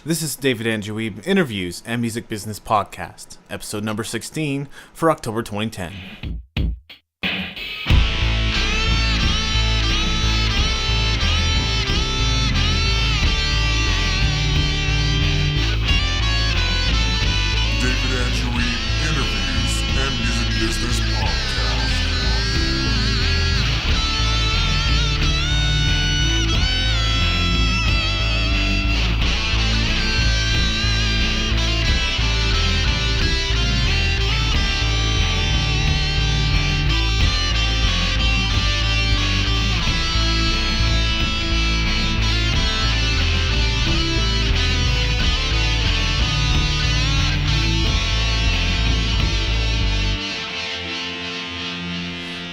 This is David Andrew Wiebe Interviews and Music Business Podcast, episode number 16 for October 2010. David Andrew Wiebe Interviews and Music Business Podcast.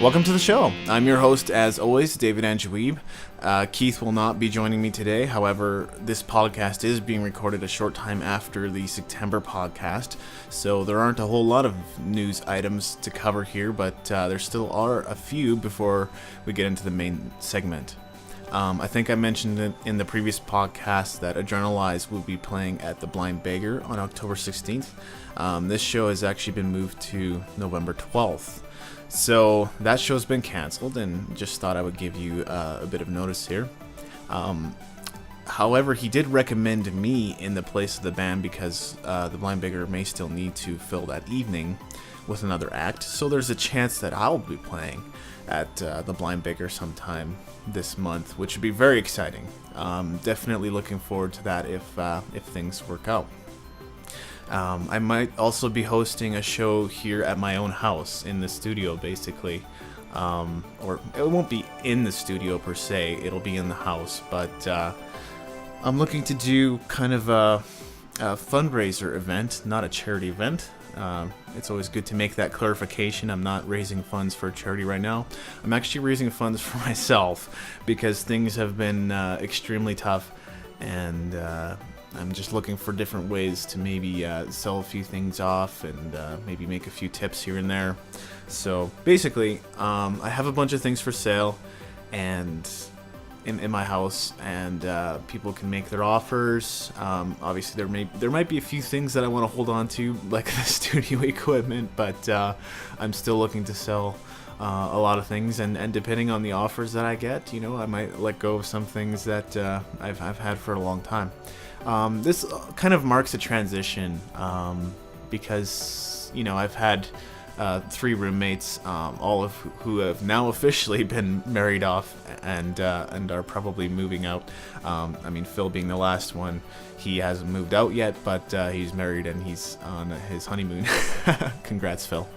Welcome to the show. I'm your host, as always, David Andrew Wiebe. Keith will not be joining me today. However, this podcast is being recorded a short time after the September podcast, so there aren't a whole lot of news items to cover here, but there still are a few before we get into the main segment. I think I mentioned it in the previous podcast that Adrenalize will be playing at the Blind Beggar on October 16th. This show has actually been moved to November 12th. So that show's been canceled, and just thought I would give you a bit of notice here. However, he did recommend me in the place of the band because the Blind Beggar may still need to fill that evening with another act. So there's a chance that I'll be playing at the Blind Beggar sometime this month, which would be very exciting. Definitely looking forward to that if things work out. I might also be hosting a show here at my own house in the studio, basically. Or it won't be in the studio per se, it'll be in the house, but I'm looking to do kind of a fundraiser event, not a charity event. It's always good to make that clarification. I'm not raising funds for a charity right now. I'm actually raising funds for myself because things have been extremely tough, and I'm just looking for different ways to maybe sell a few things off and maybe make a few tips here and there. So basically, I have a bunch of things for sale and in my house, and people can make their offers. Obviously, there might be a few things that I want to hold on to, like the studio equipment, but I'm still looking to sell a lot of things, and depending on the offers that I get, I might let go of some things that I've had for a long time. This kind of marks a transition because I've had 3 roommates, all of who have now officially been married off and are probably moving out. Phil being the last one, he hasn't moved out yet, but he's married and he's on his honeymoon. Congrats, Phil.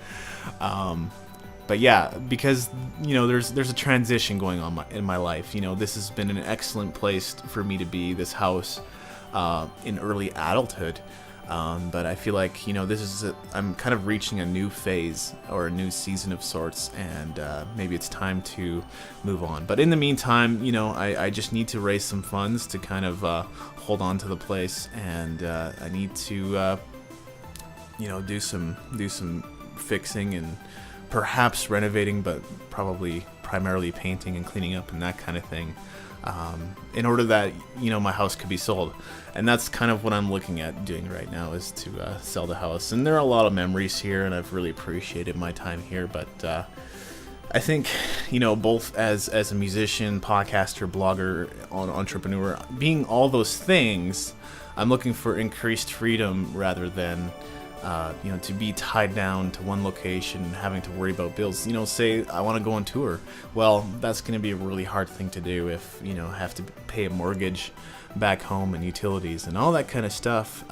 But yeah, because there's a transition going on in my life. This has been an excellent place for me to be, this house. In early adulthood, but I feel like I'm kind of reaching a new phase or a new season of sorts, and maybe it's time to move on. But in the meantime, I just need to raise some funds to kind of hold on to the place, and I need to do some fixing and perhaps renovating, but probably primarily painting and cleaning up and that kind of thing. In order that my house could be sold, and that's kind of what I'm looking at doing right now, is to sell the house. And there are a lot of memories here, and I've really appreciated my time here. But I think both as a musician, podcaster, blogger, entrepreneur, being all those things, I'm looking for increased freedom rather than to be tied down to one location and having to worry about bills. Say I want to go on tour. Well, that's going to be a really hard thing to do if, I have to pay a mortgage back home and utilities and all that kind of stuff.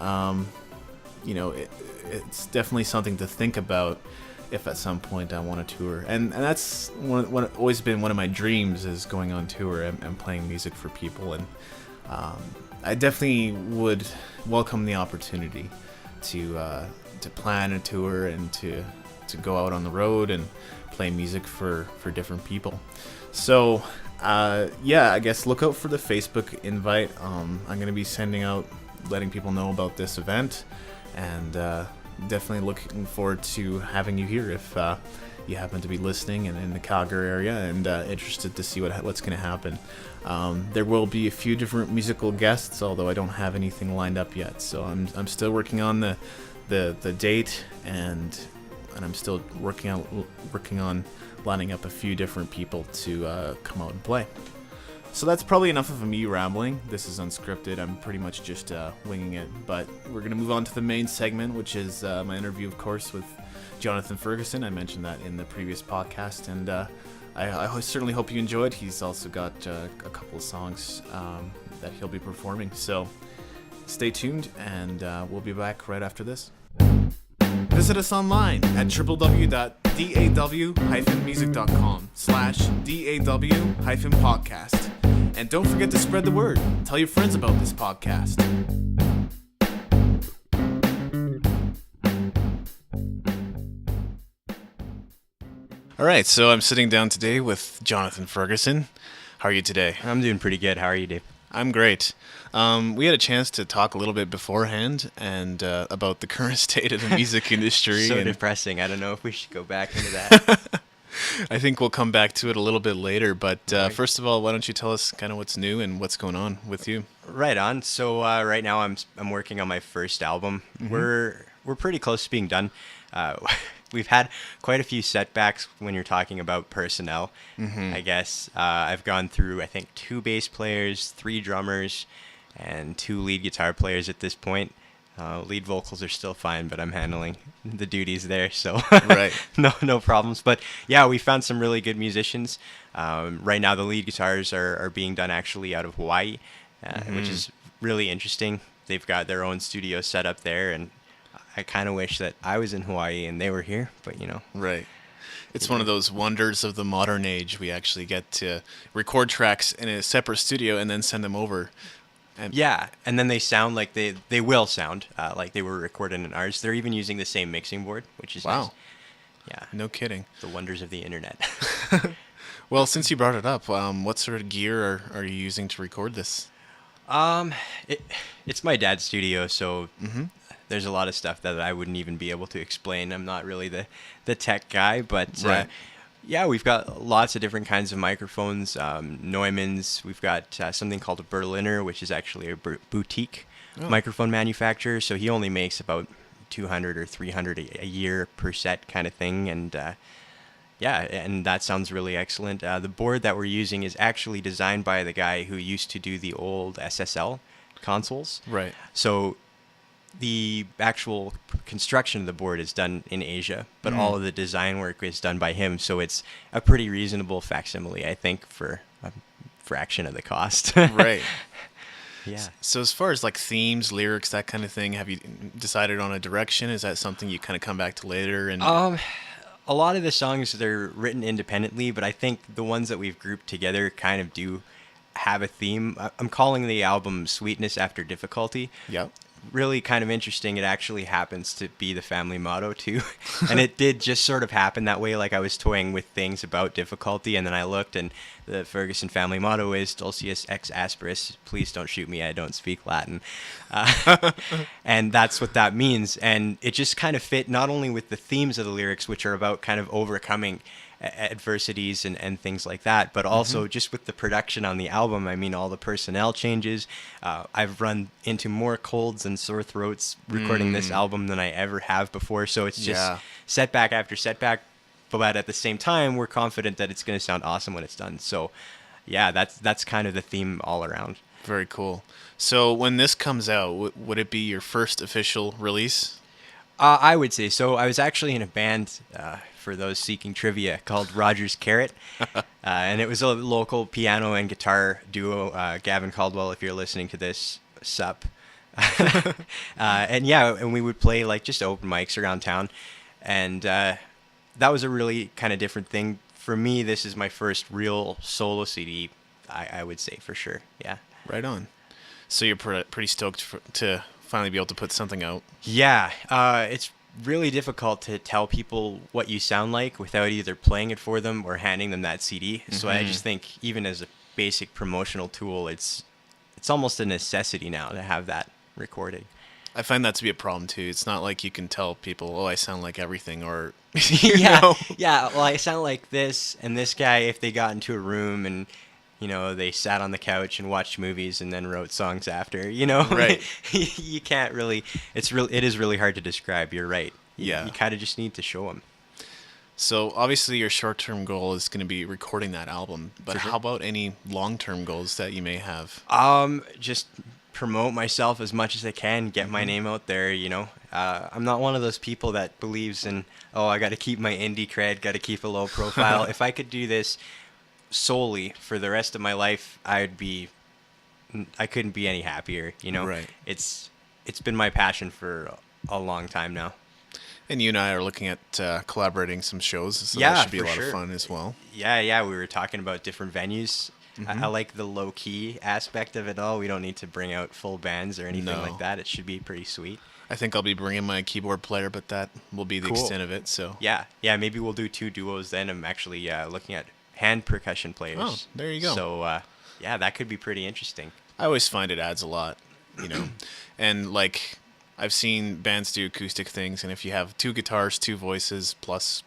It's definitely something to think about if at some point I want to tour. And that's always been one of my dreams, is going on tour and playing music for people. And I definitely would welcome the opportunity to plan a tour and to go out on the road and play music for different people. So I guess look out for the Facebook invite. I'm going to be sending out, letting people know about this event, and definitely looking forward to having you here if you happen to be listening and in the Calgary area and interested to see what's going to happen. There will be a few different musical guests, although I don't have anything lined up yet. So I'm still working on the date, and I'm still working on lining up a few different people to come out and play. So that's probably enough of me rambling. This is unscripted. I'm pretty much just winging it. But we're going to move on to the main segment, which is my interview, of course, with Jonathan Ferguson. I mentioned that in the previous podcast, and I certainly hope you enjoyed. He's also got a couple of songs that he'll be performing. So stay tuned, and we'll be back right after this. Visit us online at www.daw-music.com/daw-podcast. And don't forget to spread the word. Tell your friends about this podcast. All right, so I'm sitting down today with Jonathan Ferguson. How are you today? I'm doing pretty good. How are you, Dave? I'm great. We had a chance to talk a little bit beforehand and about the current state of the music industry. So depressing. I don't know if we should go back into that. I think we'll come back to it a little bit later. But first of all, why don't you tell us kind of what's new and what's going on with you? Right on. So right now I'm working on my first album. Mm-hmm. We're pretty close to being done. We've had quite a few setbacks when you're talking about personnel, I guess. I've gone through, I think, 2 bass players, 3 drummers, and 2 lead guitar players at this point. Lead vocals are still fine, but I'm handling the duties there, so right. no problems. But yeah, we found some really good musicians. Right now the lead guitars are being done actually out of Hawaii, which is really interesting. They've got their own studio set up there, and I kind of wish that I was in Hawaii and they were here, but Right. It's one of those wonders of the modern age. We actually get to record tracks in a separate studio and then send them over. And then they sound like they will sound like they were recorded in ours. They're even using the same mixing board, which is wow. Nice. Yeah. No kidding. The wonders of the internet. Well, since you brought it up, what sort of gear are you using to record this? It's my dad's studio, so there's a lot of stuff that I wouldn't even be able to explain. I'm not really the tech guy, but right. Yeah, we've got lots of different kinds of microphones. Neumann's. We've got something called a Berliner, which is actually a boutique microphone manufacturer. So he only makes about 200 or 300 a year per set kind of thing. And and that sounds really excellent. The board that we're using is actually designed by the guy who used to do the old SSL consoles. Right. So the actual construction of the board is done in Asia, but all of the design work is done by him. So it's a pretty reasonable facsimile, I think, for a fraction of the cost. Right. Yeah. So as far as like themes, lyrics, that kind of thing, have you decided on a direction? Is that something you kind of come back to later? And a lot of the songs, they're written independently, but I think the ones that we've grouped together kind of do have a theme. I'm calling the album Sweetness After Difficulty. Yep. Really kind of interesting. It actually happens to be the family motto too. And it did just sort of happen that way. Like I was toying with things about difficulty, and then I looked, and the Ferguson family motto is Dulcius ex asperis. Please don't shoot me, I don't speak Latin. And that's what that means. And it just kind of fit not only with the themes of the lyrics, which are about kind of overcoming adversities and things like that, but also just with the production on the album. I mean, all the personnel changes. I've run into more colds and sore throats recording this album than I ever have before, so it's just setback after setback, but at the same time we're confident that it's going to sound awesome when it's done. So yeah, that's kind of the theme all around. Very cool. So when this comes out, would it be your first official release? I would say so. I was actually in a band, for those seeking trivia, called Roger's Carrot. And it was a local piano and guitar duo. Gavin Caldwell, if you're listening to this, sup. And we would play like just open mics around town. And that was a really kind of different thing. For me, this is my first real solo CD, I would say, for sure. Yeah. Right on. So you're pretty stoked to finally be able to put something out. Yeah, it's really difficult to tell people what you sound like without either playing it for them or handing them that CD. So I just think even as a basic promotional tool, it's almost a necessity now to have that recorded. I find that to be a problem too. It's not like you can tell people, "Oh, I sound like everything," or Yeah, know. yeah. Well, I sound like this, and this guy, if they got into a room and they sat on the couch and watched movies and then wrote songs after, Right. you can't really. It is really hard to describe. You're right. Yeah. You kind of just need to show them. So obviously your short-term goal is going to be recording that album, but For sure. how about any long-term goals that you may have? Just promote myself as much as I can, get my name out there, I'm not one of those people that believes in, oh, I got to keep my indie cred, got to keep a low profile. If I could do this solely for the rest of my life, I couldn't be any happier, Right. It's been my passion for a long time now. And you and I are looking at collaborating some shows, so Yeah, that should be a for lot sure. of fun as well. Yeah, we were talking about different venues. I like the low-key aspect of it all. We don't need to bring out full bands or anything No. like that. It should be pretty sweet. I think I'll be bringing my keyboard player, but that will be the Cool. extent of it. So Yeah, maybe we'll do 2 duos then. I'm actually looking at hand percussion players. Oh, there you go. So, yeah, that could be pretty interesting. I always find it adds a lot, and like I've seen bands do acoustic things, and if you have 2 guitars, 2 voices, plus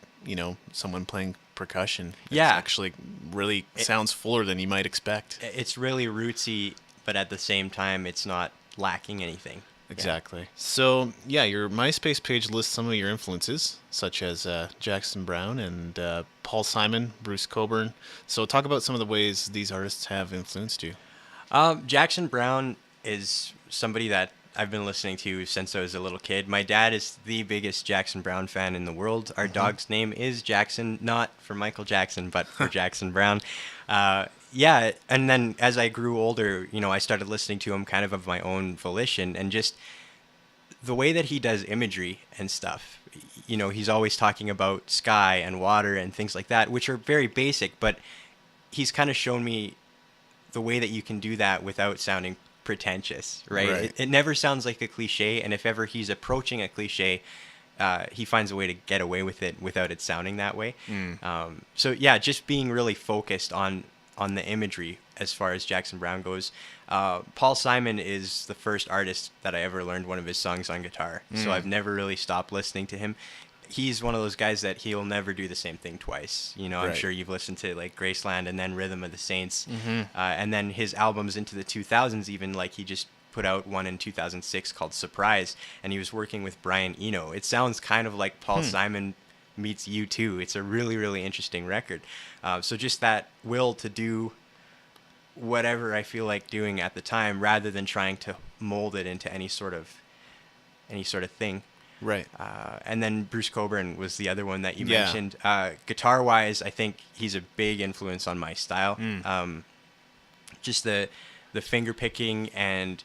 someone playing percussion, Yeah. it actually really sounds fuller than you might expect. It's really rootsy, but at the same time, it's not lacking anything. Exactly. So, yeah, your MySpace page lists some of your influences, such as Jackson Browne and Paul Simon, Bruce Cockburn. So, talk about some of the ways these artists have influenced you. Jackson Browne is somebody that I've been listening to since I was a little kid. My dad is the biggest Jackson Browne fan in the world. Our dog's name is Jackson, not for Michael Jackson, but for Jackson Browne. Yeah, and then as I grew older, I started listening to him kind of my own volition, and just the way that he does imagery and stuff. He's always talking about sky and water and things like that, which are very basic, but he's kind of shown me the way that you can do that without sounding pretentious, right? Right. It never sounds like a cliche, and if ever he's approaching a cliche, he finds a way to get away with it without it sounding that way. So yeah, just being really focused on the imagery as far as Jackson Browne goes. Paul Simon is the first artist that I ever learned one of his songs on guitar, so I've never really stopped listening to him. He's one of those guys that he'll never do the same thing twice. I'm Right. sure you've listened to like Graceland and then Rhythm of the Saints, and then his albums into the 2000s. Even like he just put out one in 2006 called Surprise, and he was working with Brian Eno. It sounds kind of like Paul Simon meets U2. It's a really, really interesting record. So just that will to do whatever I feel like doing at the time, rather than trying to mold it into any sort of thing. Right. And then Bruce Cockburn was the other one that you Yeah. mentioned. Guitar-wise, I think he's a big influence on my style. Just the finger picking and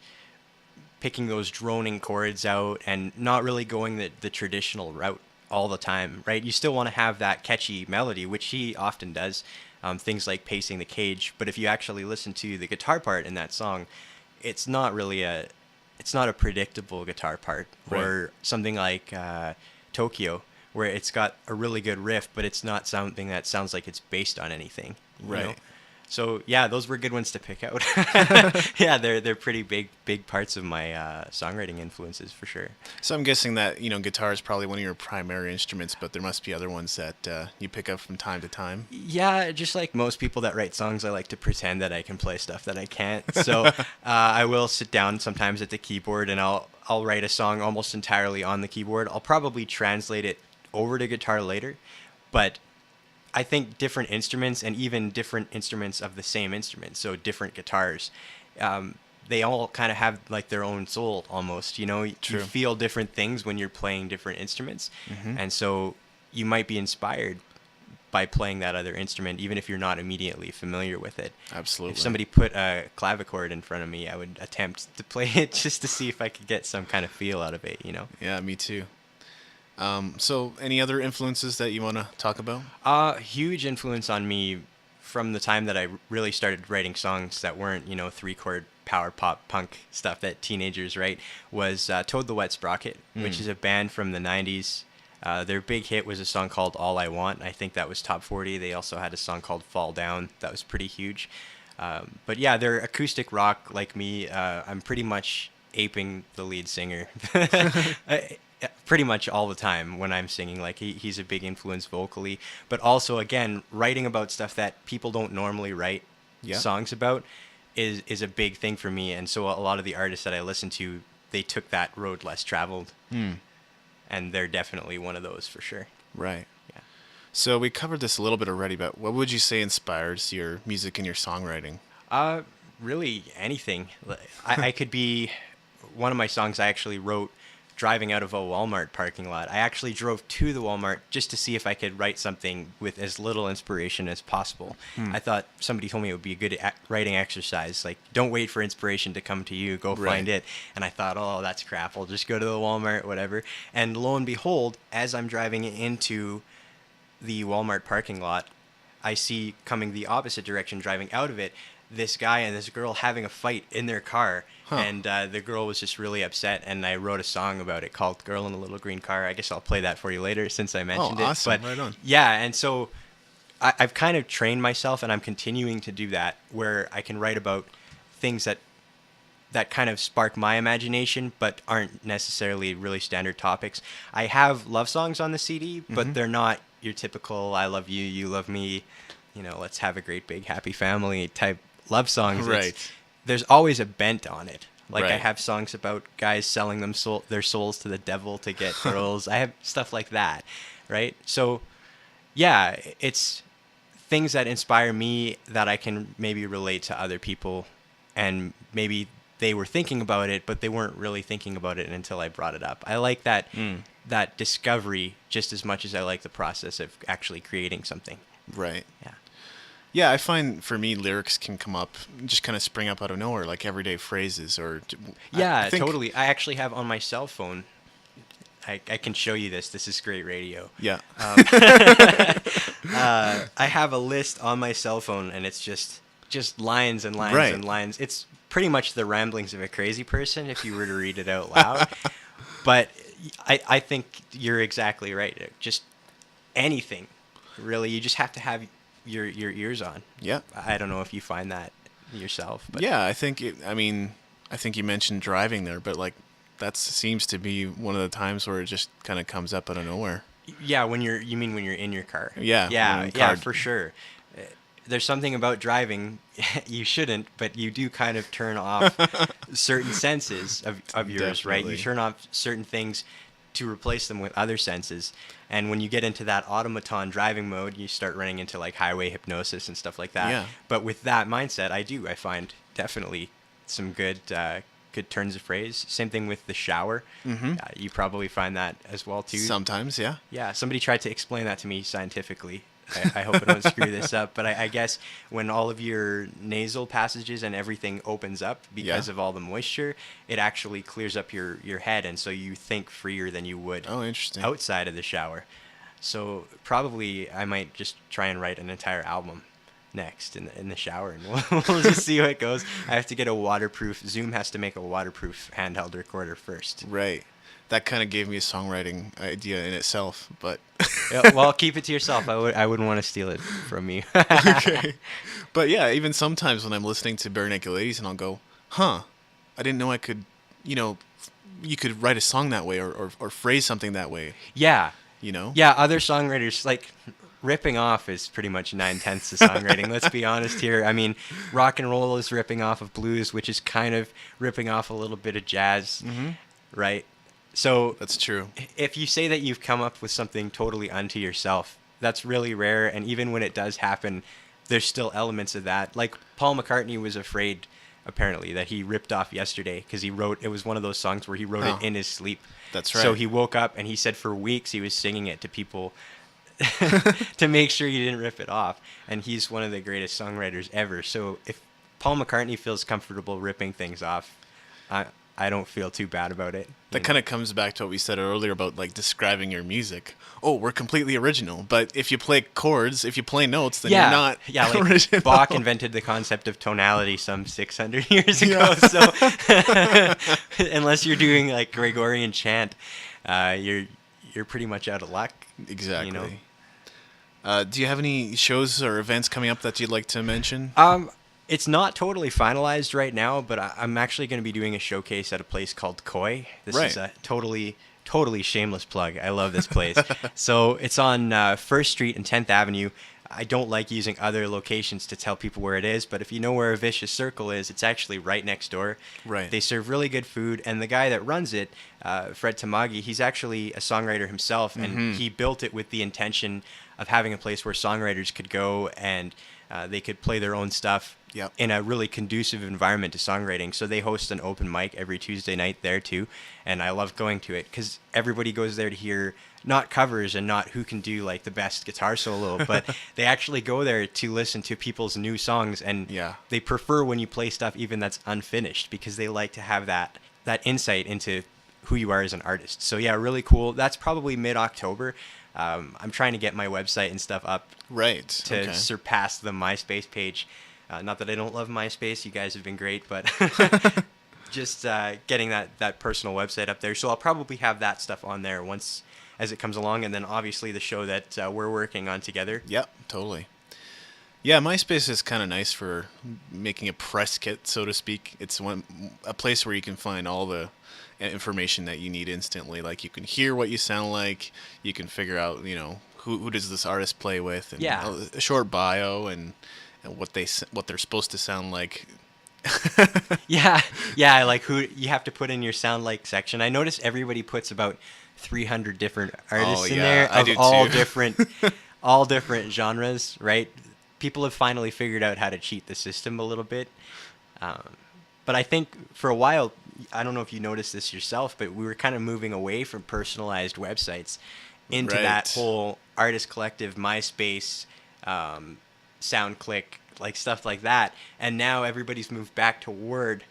picking those droning chords out, and not really going the traditional route all the time, right? You still want to have that catchy melody, which he often does. Things like Pacing the Cage. But if you actually listen to the guitar part in that song, it's not a predictable guitar part. Right. Or something like Tokyo, where it's got a really good riff, but it's not something that sounds like it's based on anything. you know? Right. So yeah, those were good ones to pick out. Yeah, they're pretty big parts of my songwriting influences for sure. So I'm guessing that, guitar is probably one of your primary instruments, but there must be other ones that you pick up from time to time. Yeah, just like most people that write songs, I like to pretend that I can play stuff that I can't. So I will sit down sometimes at the keyboard, and I'll write a song almost entirely on the keyboard. I'll probably translate it over to guitar later, but I think different instruments, and even different instruments of the same instrument, so different guitars, they all kind of have like their own soul almost. True. You feel different things when you're playing different instruments, and so you might be inspired by playing that other instrument, even if you're not immediately familiar with it. Absolutely. If somebody put a clavichord in front of me, I would attempt to play it just to see if I could get some kind of feel out of it. Yeah, me too. So any other influences that you want to talk about? Huge influence on me from the time that I really started writing songs that weren't, 3-chord power pop punk stuff that teenagers write, was Toad the Wet Sprocket, which is a band from the 90s. Their big hit was a song called All I Want. I think that was top 40. They also had a song called Fall Down. That was pretty huge. But yeah, they're acoustic rock like me. I'm pretty much aping the lead singer pretty much all the time when I'm singing. Like he's a big influence vocally, but also again writing about stuff that people don't normally write songs about is a big thing for me. And so a lot of the artists that I listen to, they took that road less traveled, and they're definitely one of those for sure. Right. Yeah. So we covered this a little bit already, but what would you say inspires your music and your songwriting? Really anything. I could be, one of my songs I actually wrote driving out of a Walmart parking lot. I actually drove to the Walmart just to see if I could write something with as little inspiration as possible. I thought somebody told me it would be a good writing exercise. Like, don't wait for inspiration to come to you, go find it. And I thought, oh, that's crap. I'll just go to the Walmart, whatever. And lo and behold, as I'm driving into the Walmart parking lot, I see coming the opposite direction, driving out of it, this guy and this girl having a fight in their car. And the girl was just really upset, and I wrote a song about it called Girl in a Little Green Car. I guess I'll play that for you later since I mentioned it. Awesome. But right on. yeah, and so I've kind of trained myself, and I'm continuing to do that, where I can write about things that kind of spark my imagination, but aren't necessarily really standard topics. I have love songs on the CD, but they're not your typical I love you, you love me, let's have a great big happy family type love songs. Right. There's always a bent on it. Like Right. I have songs about guys selling their souls to the devil to get girls. I have stuff like that, right? So, yeah, it's things that inspire me that I can maybe relate to other people, and maybe they were thinking about it, but they weren't really thinking about it until I brought it up. I like that that discovery just as much as I like the process of actually creating something. Right. Yeah. Yeah, I find for me lyrics can come up, just kind of spring up out of nowhere, like everyday phrases or. Yeah, I think, totally. I actually have on my cell phone. I can show you this. This is great radio. Yeah. I have a list on my cell phone, and it's just lines and lines Right. and lines. It's pretty much the ramblings of a crazy person if you were to read it out loud. But I think you're exactly right. Just anything, really. You just have to have your ears on. Yeah. I don't know if you find that yourself. But Yeah, I think I think you mentioned driving there, but like that seems to be one of the times where it just kind of comes up out of nowhere. Yeah, you mean when you're in your car? Yeah, Yeah, when in yeah, car. for sure. There's something about driving, you shouldn't, but you do kind of turn off certain senses of yours, right? Definitely. You turn off certain things to replace them with other senses. And when you get into that automaton driving mode, you start running into like highway hypnosis and stuff like that. Yeah. But with that mindset, I find definitely some good turns of phrase. Same thing with the shower. You probably find that as well too. Sometimes, yeah. Yeah, somebody tried to explain that to me scientifically. I hope I don't screw this up, but I guess when all of your nasal passages and everything opens up because of all the moisture, it actually clears up your head, and so you think freer than you would Oh, interesting. outside of the shower. So probably I might just try and write an entire album next in the shower, and we'll just see how it goes. I have to get a waterproof. Zoom has to make a waterproof handheld recorder first. Right. That kind of gave me a songwriting idea in itself, but Yeah, well, keep it to yourself. I wouldn't want to steal it from you. okay. But yeah, even sometimes when I'm listening to Bare Naked Ladies and I'll go, I didn't know I could, you could write a song that way or phrase something that way, Yeah. Yeah, Other songwriters, like, ripping off is pretty much 9/10 of songwriting. Let's be honest here. I mean, rock and roll is ripping off of blues, which is kind of ripping off a little bit of jazz, right? So That's true. if you say that you've come up with something totally unto yourself, that's really rare. And even when it does happen, there's still elements of that. Like Paul McCartney was afraid, apparently, that he ripped off Yesterday because it was one of those songs where he wrote it in his sleep. That's right. So he woke up and he said for weeks he was singing it to people to make sure he didn't rip it off. And he's one of the greatest songwriters ever. So if Paul McCartney feels comfortable ripping things off, I don't feel too bad about it. That kind of comes back to what we said earlier about like describing your music. Oh, we're completely original. But if you play chords, if you play notes, then you're not like original. Bach invented the concept of tonality some 600 years ago. So unless you're doing like Gregorian chant, you're pretty much out of luck. Exactly. Do you have any shows or events coming up that you'd like to mention? It's not totally finalized right now, but I'm actually going to be doing a showcase at a place called Koi. This Right. is a totally shameless plug. I love this place. So it's on 1st Street and 10th Avenue. I don't like using other locations to tell people where it is, but if you know where a Vicious Circle is, it's actually right next door. Right. They serve really good food, and the guy that runs it, Fred Tamagi, he's actually a songwriter himself, and he built it with the intention of having a place where songwriters could go and they could play their own stuff Yep. in a really conducive environment to songwriting. So they host an open mic every Tuesday night there too, and I love going to it because everybody goes there to hear not covers and not who can do like the best guitar solo, but they actually go there to listen to people's new songs, and Yeah. they prefer when you play stuff even that's unfinished because they like to have that insight into who you are as an artist. So yeah, really cool. That's probably mid-October. I'm trying to get my website and stuff up Right. to Okay. surpass the MySpace page. Not that I don't love MySpace, you guys have been great, but just getting that personal website up there. So I'll probably have that stuff on there once as it comes along, and then obviously the show that we're working on together. Yep, totally. Yeah, MySpace is kind of nice for making a press kit, so to speak. It's a place where you can find all the information that you need instantly. Like you can hear what you sound like, you can figure out, who does this artist play with, and Yeah. a short bio and what they're supposed to sound like. Yeah, like who you have to put in your sound like section. I notice everybody puts about 300 different artists in yeah, there I of do all too. all different genres, right? People have finally figured out how to cheat the system a little bit. But I think for a while, I don't know if you noticed this yourself, but we were kind of moving away from personalized websites into Right. that whole artist collective, MySpace, SoundClick, like stuff like that. And now everybody's moved back toward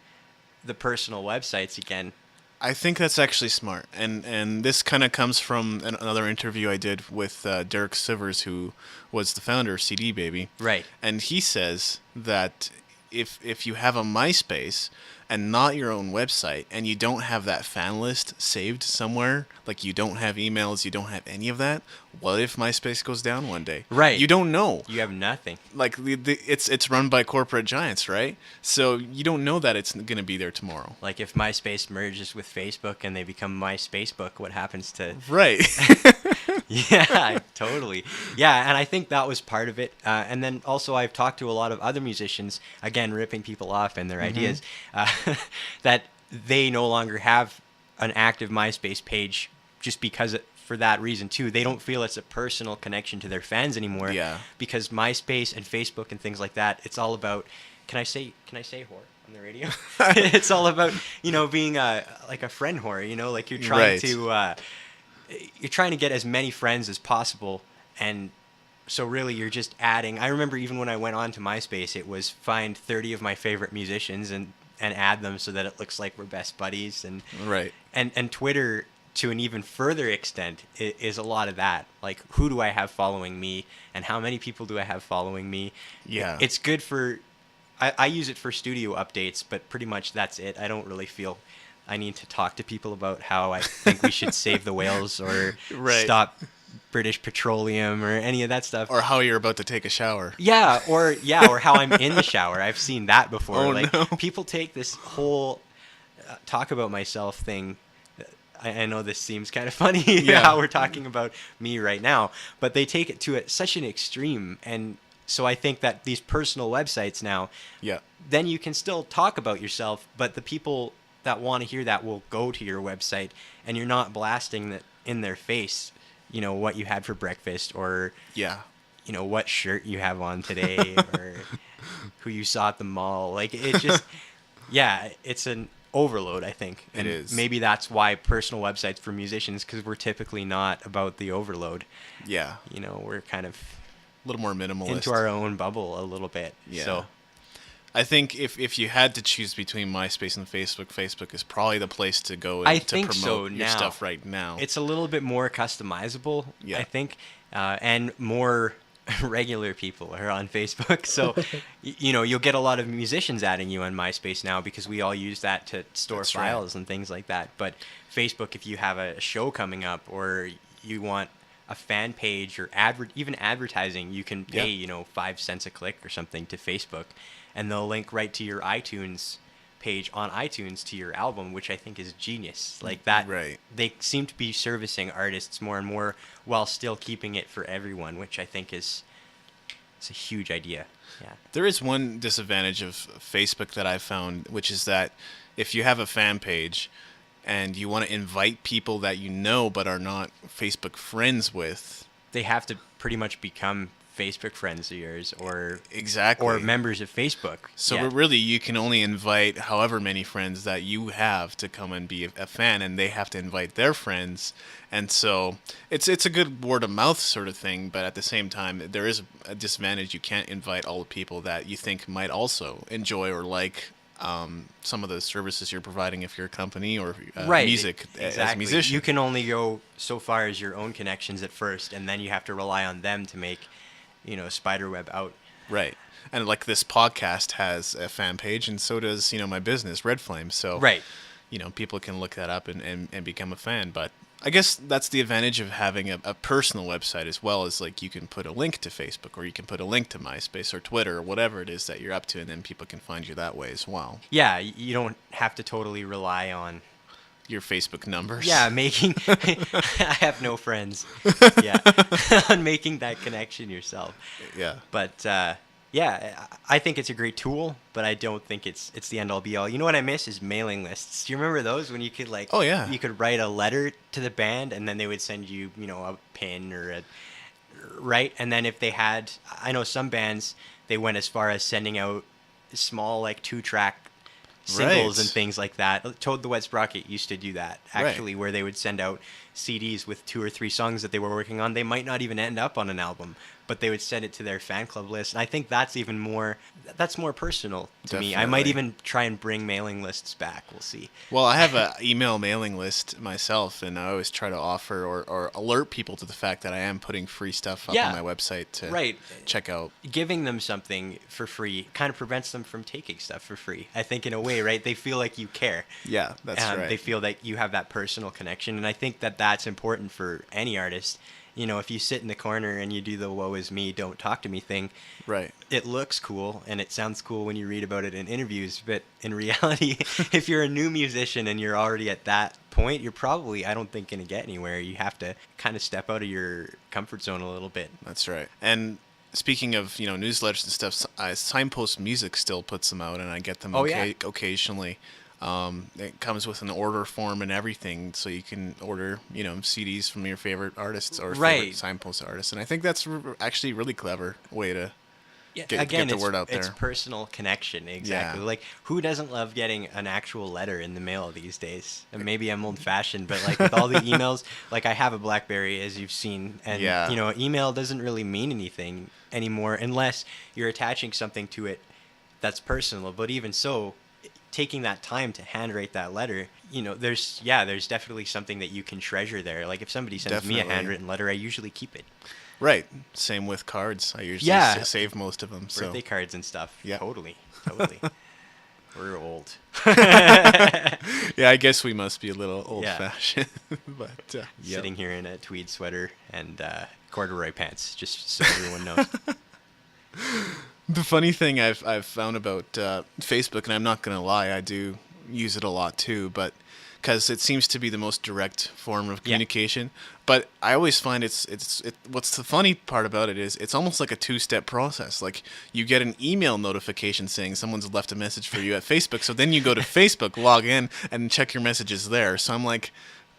the personal websites again. I think that's actually smart, and this kind of comes from another interview I did with Derek Sivers, who was the founder of CD Baby. Right. And he says that if you have a MySpace and not your own website, and you don't have that fan list saved somewhere, like you don't have emails, you don't have any of that, what if MySpace goes down one day? Right. You don't know. You have nothing. Like it's run by corporate giants, right? So you don't know that it's going to be there tomorrow. Like if MySpace merges with Facebook and they become MySpacebook, what happens to... Right. Yeah, totally. Yeah, and I think that was part of it. And then also I've talked to a lot of other musicians, again, ripping people off and their ideas, that they no longer have an active MySpace page just because for that reason too. They don't feel it's a personal connection to their fans anymore. Yeah. Because MySpace and Facebook and things like that, it's all about... Can I say whore on the radio? It's all about, being like a friend whore, like you're trying Right. to... you're trying to get as many friends as possible, and so really you're just adding. I remember even when I went on to MySpace, it was find 30 of my favorite musicians and add them so that it looks like we're best buddies, and Right. and Twitter to an even further extent is a lot of that. Like, who do I have following me, and how many people do I have following me? Yeah. It's good for... I use it for studio updates, but pretty much that's it. I don't really feel I need to talk to people about how I think we should save the whales or Right. stop British Petroleum or any of that stuff. Or how you're about to take a shower. Or how I'm in the shower. I've seen that before. Oh, like no. people take this whole talk about myself thing. I know this seems kind of funny Yeah. how we're talking about me right now, but they take it to such an extreme. And so I think that these personal websites now, Yeah. then you can still talk about yourself, but the people that want to hear that will go to your website, and you're not blasting that in their face, what you had for breakfast, or Yeah. what shirt you have on today, or who you saw at the mall. Like, it just, yeah, it's an overload, I think. It And is. maybe that's why personal websites for musicians, because we're typically not about the overload. Yeah. We're kind of A little more minimalist. into our own bubble a little bit. Yeah. So, I think if you had to choose between MySpace and Facebook, Facebook is probably the place to go I to think promote so your now. stuff right now. it's a little bit more customizable, Yeah. I think, and more regular people are on Facebook. So, you'll get a lot of musicians adding you on MySpace now because we all use that to store That's right. files and things like that. But Facebook, if you have a show coming up or you want a fan page or even advertising, you can pay, 5 cents a click or something to Facebook. and they'll link right to your iTunes page on iTunes to your album, which I think is genius. Like that, Right. They seem to be servicing artists more and more while still keeping it for everyone, which I think it's a huge idea. Yeah. There is one disadvantage of Facebook that I found, which is that if you have a fan page and you want to invite people that you know but are not Facebook friends with, They have to pretty much become Facebook friends of yours or exactly, members of Facebook. so Yeah. really you can only invite however many friends that you have to come and be a fan, and they have to invite their friends, and so it's a good word of mouth sort of thing, but at the same time there is a disadvantage. You can't invite all the people that you think might also enjoy or like some of the services you're providing if you're a company or music as a musician. You can only go so far as your own connections at first, and then you have to rely on them to make, spiderweb out. Right. And like this podcast has a fan page, and so does, my business, Red Flame. So, Right. People can look that up and become a fan. But I guess that's the advantage of having a personal website as well, as like you can put a link to Facebook, or you can put a link to Myspace or Twitter or whatever it is that you're up to, and then people can find you that way as well. Yeah, you don't have to totally rely on Your Facebook numbers. Yeah, making I have no friends. Yeah. On making that connection yourself. Yeah. But yeah, I think it's a great tool, but I don't think it's the end all be all. You know what I miss is mailing lists. Do you remember those when you could Oh, yeah. you could write a letter to the band and then they would send you, a pin or a right, and then if they had, I know some bands, they went as far as sending out small like 2-track singles Right. and things like that. Toad the Wet Sprocket used to do that, actually, Right. where they would send out CDs with 2 or 3 songs that they were working on. They might not even end up on an album, but they would send it to their fan club list. And I think that's even more, that's more personal to me. I might Definitely. even try and bring mailing lists back. We'll see. Well, I have an email mailing list myself, and I always try to offer or alert people to the fact that I am putting free stuff up Yeah. on my website to Right. check out. Giving them something for free kind of prevents them from taking stuff for free. I think in a way, right? They feel like you care. Yeah, that's right. They feel that you have that personal connection, and I think that that's important for any artist. If you sit in the corner and you do the "woe is me, don't talk to me" thing, Right. it looks cool and it sounds cool when you read about it in interviews, but in reality, if you're a new musician and you're already at that point, you're probably, I don't think, going to get anywhere. You have to kind of step out of your comfort zone a little bit. That's right. And speaking of, newsletters and stuff, Signpost Music still puts them out, and I get them occasionally. It comes with an order form and everything, so you can order, CDs from your favorite artists or Right. favorite Signpost artists. And I think that's actually a really clever way to get Again, the word out there. It's personal connection, exactly. Yeah. Like, who doesn't love getting an actual letter in the mail these days? And maybe I'm old-fashioned, but like with all the emails, like I have a BlackBerry, as you've seen, and Yeah. email doesn't really mean anything anymore unless you're attaching something to it that's personal. But even so, taking that time to handwrite that letter, there's definitely something that you can treasure there. Like if somebody sends me a Definitely. handwritten letter, I usually keep it. Right. Same with cards. I usually Yeah. save most of them. So. Birthday cards and stuff. Yeah. Totally. We're old. Yeah, I guess we must be a little old-fashioned. But yep. Sitting here in a tweed sweater and corduroy pants, just so everyone knows. The funny thing I've found about Facebook, and I'm not going to lie, I do use it a lot too, but because it seems to be the most direct form of communication. But I always find what's the funny part about it is it's almost like a 2-step process. Like you get an email notification saying someone's left a message for you at Facebook, so then you go to Facebook, log in, and check your messages there. So I'm like,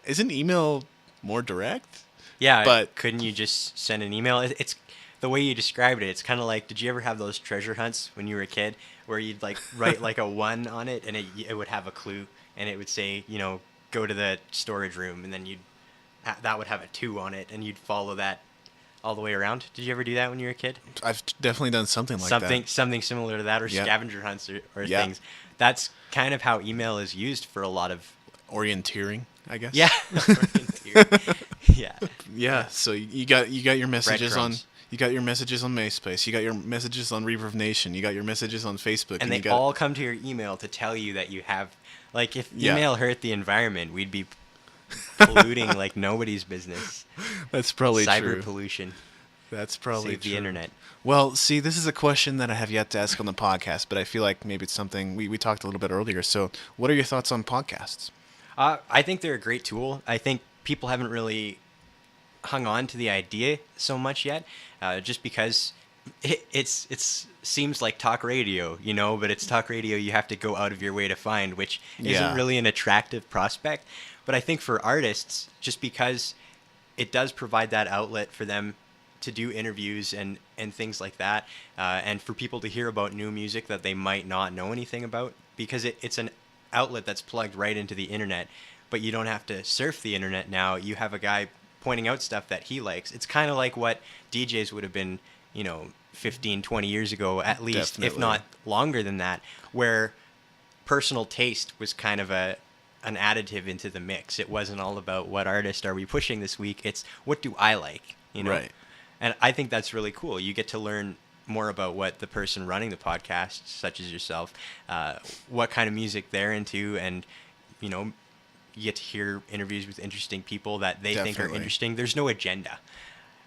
isn't email more direct? Yeah, But- couldn't you just send an email? It's the way you described it. It's kind of like, did you ever have those treasure hunts when you were a kid where you'd like write like a 1 on it and it would have a clue and it would say, go to the storage room, and then that would have a 2 on it and you'd follow that all the way around. Did you ever do that when you were a kid? I've definitely done something like that. Something similar to that, or Yeah. scavenger hunts or Yeah. things. That's kind of how email is used for a lot of. Orienteering, I guess. Yeah. Yeah. Yeah, so you got your messages on Breadcrumbs. you got your messages on Myspace, you got your messages on Reverb Nation, you got your messages on Facebook, And you they got all come to your email to tell you that you have, like, if Yeah. email hurt the environment, we'd be polluting like nobody's business. that's probably Cyber true. pollution. That's probably save true. the internet. Well, see, this is a question that I have yet to ask on the podcast, but I feel like maybe it's something we talked a little bit earlier. So, what are your thoughts on podcasts? I think they're a great tool. I think people haven't really hung on to the idea so much yet, just because it's seems like talk radio, but it's talk radio you have to go out of your way to find, which Yeah. isn't really an attractive prospect. But I think for artists, just because it does provide that outlet for them to do interviews and things like that, and for people to hear about new music that they might not know anything about, because it's an outlet that's plugged right into the internet, but you don't have to surf the internet now. You have a guy pointing out stuff that he likes. It's kind of like what DJs would have been, 15, 20 years ago, at least, if Definitely. not longer than that, where personal taste was kind of an additive into the mix. It wasn't all about what artist are we pushing this week. It's what do I like, Right. And I think that's really cool. You get to learn more about what the person running the podcast, such as yourself, what kind of music they're into, and you get to hear interviews with interesting people that they think are Definitely. interesting. There's no agenda.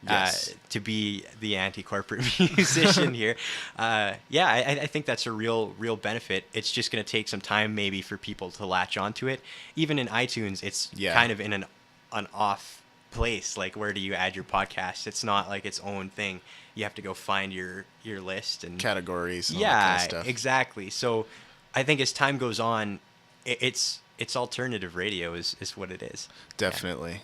Yes. To be the anti-corporate musician here. I think that's a real benefit. It's just going to take some time maybe for people to latch onto it. Even in iTunes, it's kind of in an off place. Like, where do you add your podcast? It's not like its own thing. You have to go find your list and Categories and all that kind of stuff. exactly. So I think as time goes on, it's alternative radio is what it is. Definitely.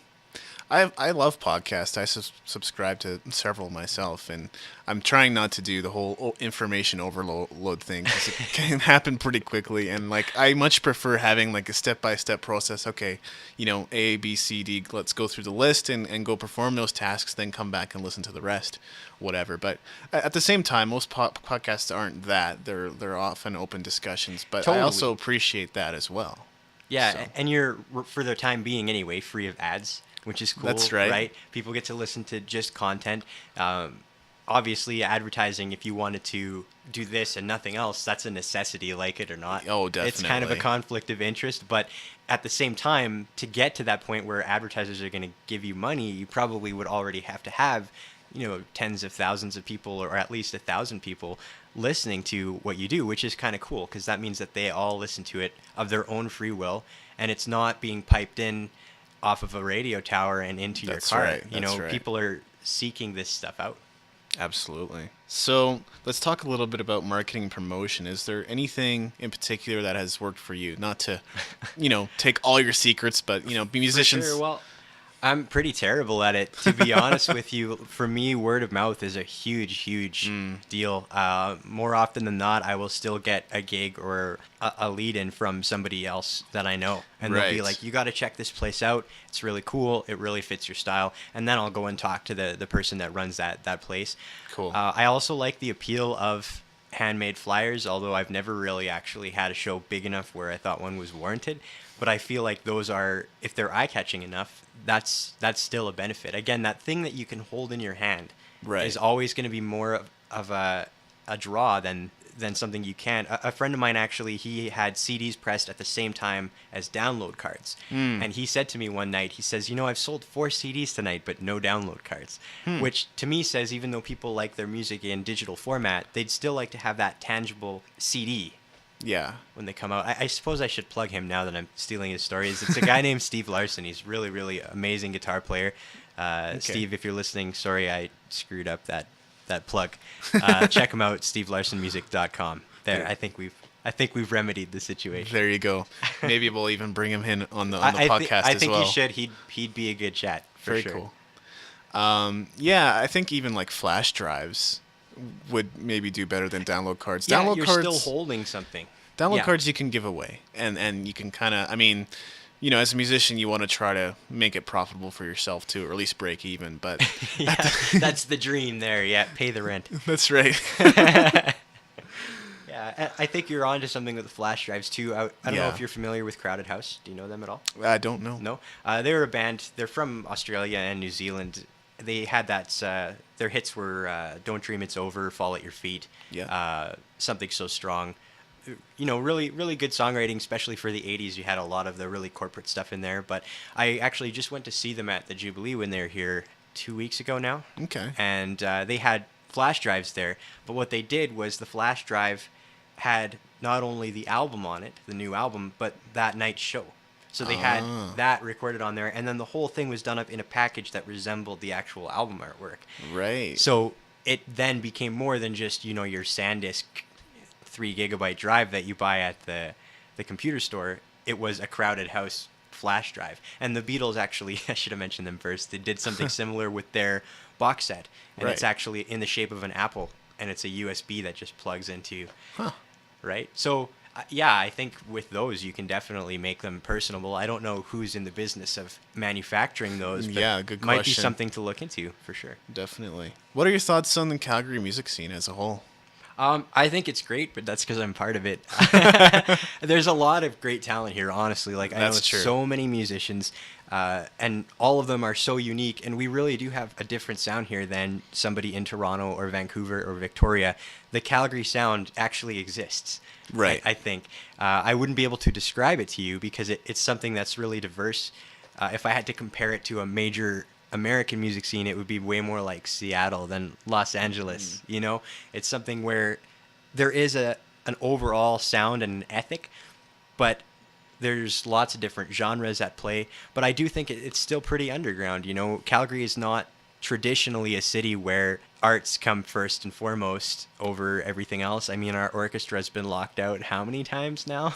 I love podcasts. I subscribe to several myself, and I'm trying not to do the whole information overload thing, because it can happen pretty quickly. And like, I much prefer having like a step-by-step process. Okay, A, B, C, D. Let's go through the list and go perform those tasks, then come back and listen to the rest, whatever. But at the same time, most podcasts aren't that. They're often open discussions. But Totally. I also appreciate that as well. Yeah, So. and you're, for the time being anyway, free of ads, which is cool. That's right. People get to listen to just content. Obviously, advertising, if you wanted to do this and nothing else, that's a necessity, like it or not. Oh, It's kind of a definitely. conflict of interest, but at the same time, to get to that point where advertisers are going to give you money, you probably would already have to have, tens of thousands of people, or at least 1,000 people listening to what you do, which is kind of cool, because that means that they all listen to it of their own free will, and it's not being piped in off of a radio tower and into your That's car. right, that's right. People are seeking this stuff out. Absolutely. So let's talk a little bit about marketing and promotion. Is there anything in particular that has worked for you? Not to, take all your secrets, but, be musicians. Sure, well, I'm pretty terrible at it, to be honest with you. For me, word of mouth is a huge deal. More often than not, I will still get a gig or a lead in from somebody else that I know. And they'll be Right. like, you got to check this place out. It's really cool. It really fits your style. And then I'll go and talk to the person that runs that place. Cool. I also like the appeal of handmade flyers, although I've never really actually had a show big enough where I thought one was warranted. But I feel like those are, if they're eye-catching enough, that's still a benefit. Again, that thing that you can hold in your hand Right. is always going to be more of a draw than something you can. A friend of mine, actually, he had CDs pressed at the same time as download cards. And he said to me one night, he says, I've sold 4 CDs tonight, but no download cards. Which to me says, even though people like their music in digital format, they'd still like to have that tangible CD Yeah. when they come out. I suppose I should plug him now that I'm stealing his stories. It's a guy named Steve Larson. He's really, really amazing guitar player. Steve, if you're listening, sorry I screwed up that plug. Check him out, stevelarsonmusic.com. There, I think we've remedied the situation. There you go. Maybe we'll even bring him in on the podcast I as think well. he should. He'd be a good chat for Very sure. cool. Yeah, I think even like flash drives would maybe do better than download cards. Yeah, Download you're cards, still holding something. download Yeah. cards you can give away, and you can kind of, as a musician, you want to try to make it profitable for yourself too, or at least break even. But Yeah, that's the dream there. Yeah, pay the rent. that's right. Yeah, I think you're onto something with the flash drives too. I don't know Yeah. if you're familiar with Crowded House. Do you know them at all? I don't know. No, they're a band. They're from Australia and New Zealand. They had that. Their hits were "Don't Dream It's Over," "Fall at Your Feet," Yeah. "Something So Strong." Really, really good songwriting, especially for the '80s. You had a lot of the really corporate stuff in there. But I actually just went to see them at the Jubilee when they were here 2 weeks ago now. Okay. And they had flash drives there. But what they did was the flash drive had not only the album on it, the new album, but that night's show. So they had that recorded on there, and then the whole thing was done up in a package that resembled the actual album artwork. Right. So it then became more than just, you know, your SanDisk 3 gigabyte drive that you buy at the computer store. It was a Crowded House flash drive. And the Beatles actually, I should have mentioned them first, they did something similar with their box set. And it's actually in the shape of an apple, and it's a USB that just plugs into, right? So, yeah, I think with those, you can definitely make them personable. I don't know who's in the business of manufacturing those, but yeah, good might question. be something to look into for sure. Definitely. What are your thoughts on the Calgary music scene as a whole? I think it's great, but that's because I'm part of it. There's a lot of great talent here, honestly. Like, I know so many musicians, and all of them are so unique, and we really do have a different sound here than somebody in Toronto or Vancouver or Victoria. The Calgary sound actually exists. Right. I think. I wouldn't be able to describe it to you because it's something that's really diverse. If I had to compare it to a major American music scene, it would be way more like Seattle than Los Angeles. You know, it's something where there is an overall sound and an ethic, but there's lots of different genres at play. But I do think it's still pretty underground. You know, Calgary is not traditionally a city where arts come first and foremost over everything else. I mean, our orchestra has been locked out how many times now?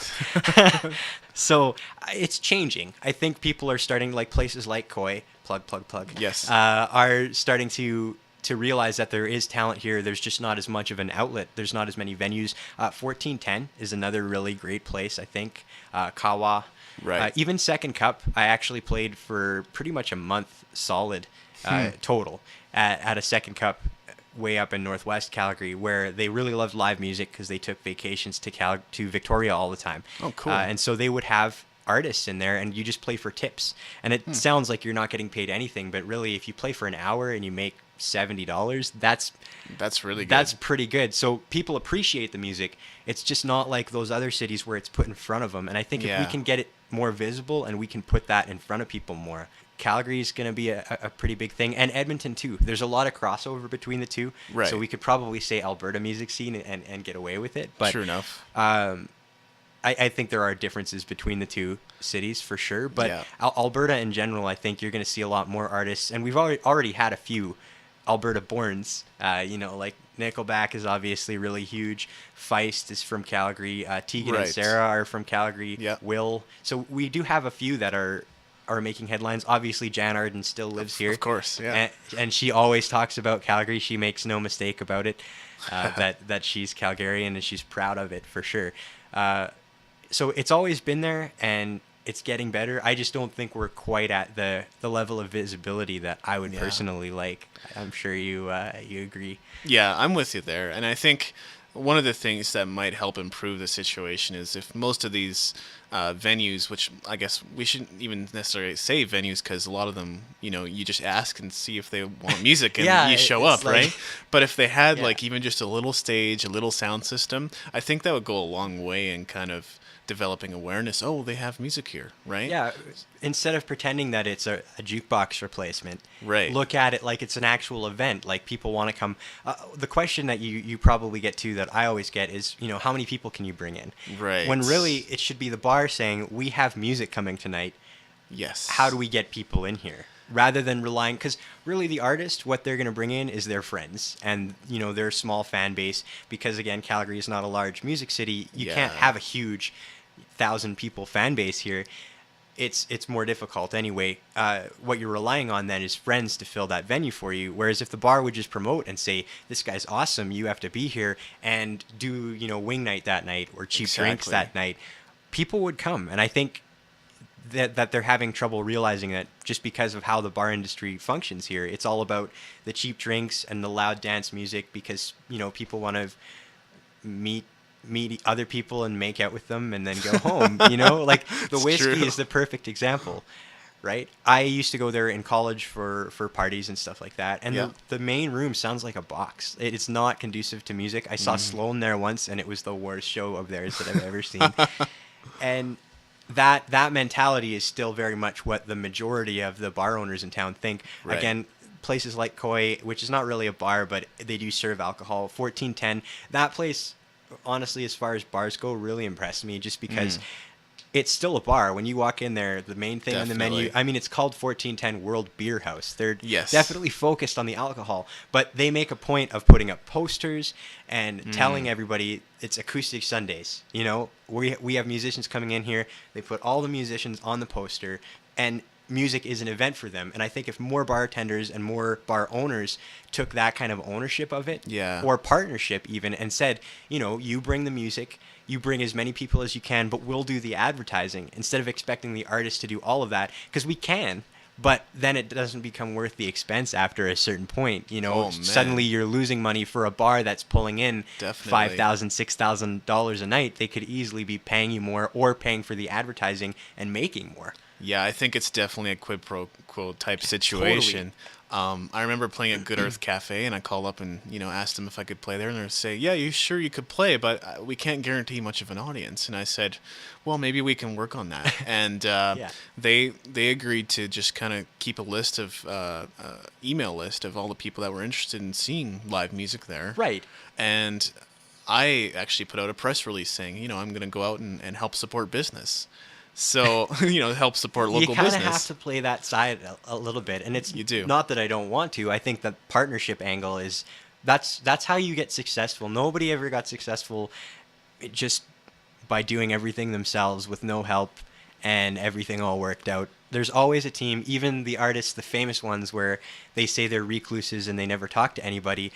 So it's changing. I think people are starting, like places like Koi, plug, Yes. are starting to realize that there is talent here. There's just not as much of an outlet. There's not as many venues. 1410 is another really great place, I think. Kawa. Right. Even Second Cup, I actually played for pretty much a month solid total at a Second Cup way up in Northwest Calgary, where they really loved live music because they took vacations to Victoria all the time. Oh, cool. And so they would have artists in there, and you just play for tips. And it sounds like you're not getting paid anything, but really, if you play for an hour and you make $70, that's really good. That's pretty good. So people appreciate the music. It's just not like those other cities where it's put in front of them. And I think if we can get it more visible and we can put that in front of people more, Calgary is going to be a pretty big thing, and Edmonton too. There's a lot of crossover between the two, right? So we could probably say Alberta music scene and get away with it. But true enough. I think there are differences between the two cities for sure. But Alberta in general, I think you're going to see a lot more artists, and we've already had a few Alberta borns. You know, like Nickelback is obviously really huge. Feist is from Calgary. Tegan and Sarah are from Calgary. Will. So we do have a few that are making headlines. Obviously, Jan Arden still lives here. Of course, yeah. And she always talks about Calgary. She makes no mistake about it, that she's Calgarian, and she's proud of it for sure. So it's always been there, and it's getting better. I just don't think we're quite at the level of visibility that I would personally like. I'm sure you agree. Yeah, I'm with you there. And I think one of the things that might help improve the situation is if most of these venues, which I guess we shouldn't even necessarily say venues, because a lot of them, you know, you just ask and see if they want music and you show up, like, right? But if they had like even just a little stage, a little sound system, I think that would go a long way in kind of developing awareness. Oh, they have music here, right? Yeah. Instead of pretending that it's a jukebox replacement, right? Look at it like it's an actual event. Like people want to come. The question that you probably get to, that I always get, is, you know, how many people can you bring in? Right. When really it should be the bar saying, we have music coming tonight. Yes. How do we get people in here? Rather than relying, because really the artist, what they're going to bring in is their friends and, you know, their small fan base. Because again, Calgary is not a large music city. You can't have a huge 1,000 people fan base here. It's more difficult anyway. What you're relying on then is friends to fill that venue for you. Whereas if the bar would just promote and say, this guy's awesome, you have to be here, and do, you know, wing night that night or cheap drinks that night, people would come. And I think that they're having trouble realizing that just because of how the bar industry functions here. It's all about the cheap drinks and the loud dance music because, you know, people want to meet other people and make out with them and then go home, you know, like the whiskey is the perfect example, right? I used to go there in college for parties and stuff like that. And the main room sounds like a box. It's not conducive to music. I saw Sloan there once and it was the worst show of theirs that I've ever seen. And that mentality is still very much what the majority of the bar owners in town think. Right. Again, places like Koi, which is not really a bar, but they do serve alcohol. 1410, that place, honestly, as far as bars go, really impressed me just because it's still a bar. When you walk in there, the main thing on the menu, I mean, it's called 1410 World Beer House. They're definitely focused on the alcohol, but they make a point of putting up posters and telling everybody it's acoustic Sundays. You know, we have musicians coming in here. They put all the musicians on the poster, and music is an event for them. And I think if more bartenders and more bar owners took that kind of ownership of it, or partnership even, and said, you know, you bring the music, you bring as many people as you can, but we'll do the advertising, instead of expecting the artist to do all of that, because we can, but then it doesn't become worth the expense after a certain point. You know, suddenly you're losing money for a bar that's pulling in $5,000, $6,000 a night. They could easily be paying you more, or paying for the advertising and making more. Yeah, I think it's definitely a quid pro quo type situation. I remember playing at Good Earth Cafe, and I called up and, you know, asked them if I could play there, and they would say, yeah, you could play, but we can't guarantee much of an audience. And I said, well, maybe we can work on that. And they agreed to just kind of keep a list of email list of all the people that were interested in seeing live music there. Right. And I actually put out a press release saying, you know, I'm going to go out and help support business. So, you know, help support local business. You kind of have to play that side a little bit. And it's not that I don't want to. I think the partnership angle is, that's how you get successful. Nobody ever got successful just by doing everything themselves with no help and everything all worked out. There's always a team, even the artists, the famous ones where they say they're recluses and they never talk to anybody.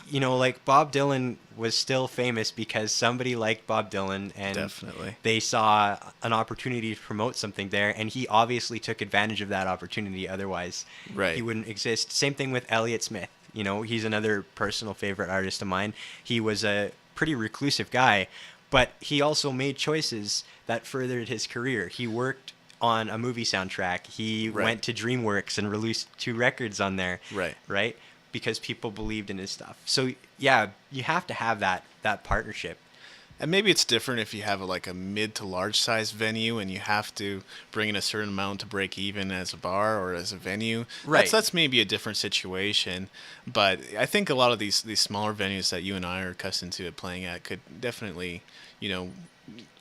You know, like Bob Dylan was still famous because somebody liked Bob Dylan, and they saw an opportunity to promote something there, and he obviously took advantage of that opportunity. Otherwise, he wouldn't exist. Same thing with Elliott Smith. You know, he's another personal favorite artist of mine. He was a pretty reclusive guy, but he also made choices that furthered his career. He worked on a movie soundtrack. He went to DreamWorks and released 2 records on there. Right? Because people believed in his stuff. So yeah, you have to have that partnership. And maybe it's different if you have a mid to large size venue and you have to bring in a certain amount to break even as a bar or as a venue. Right. That's maybe a different situation. But I think a lot of these smaller venues that you and I are accustomed to playing at could definitely, you know,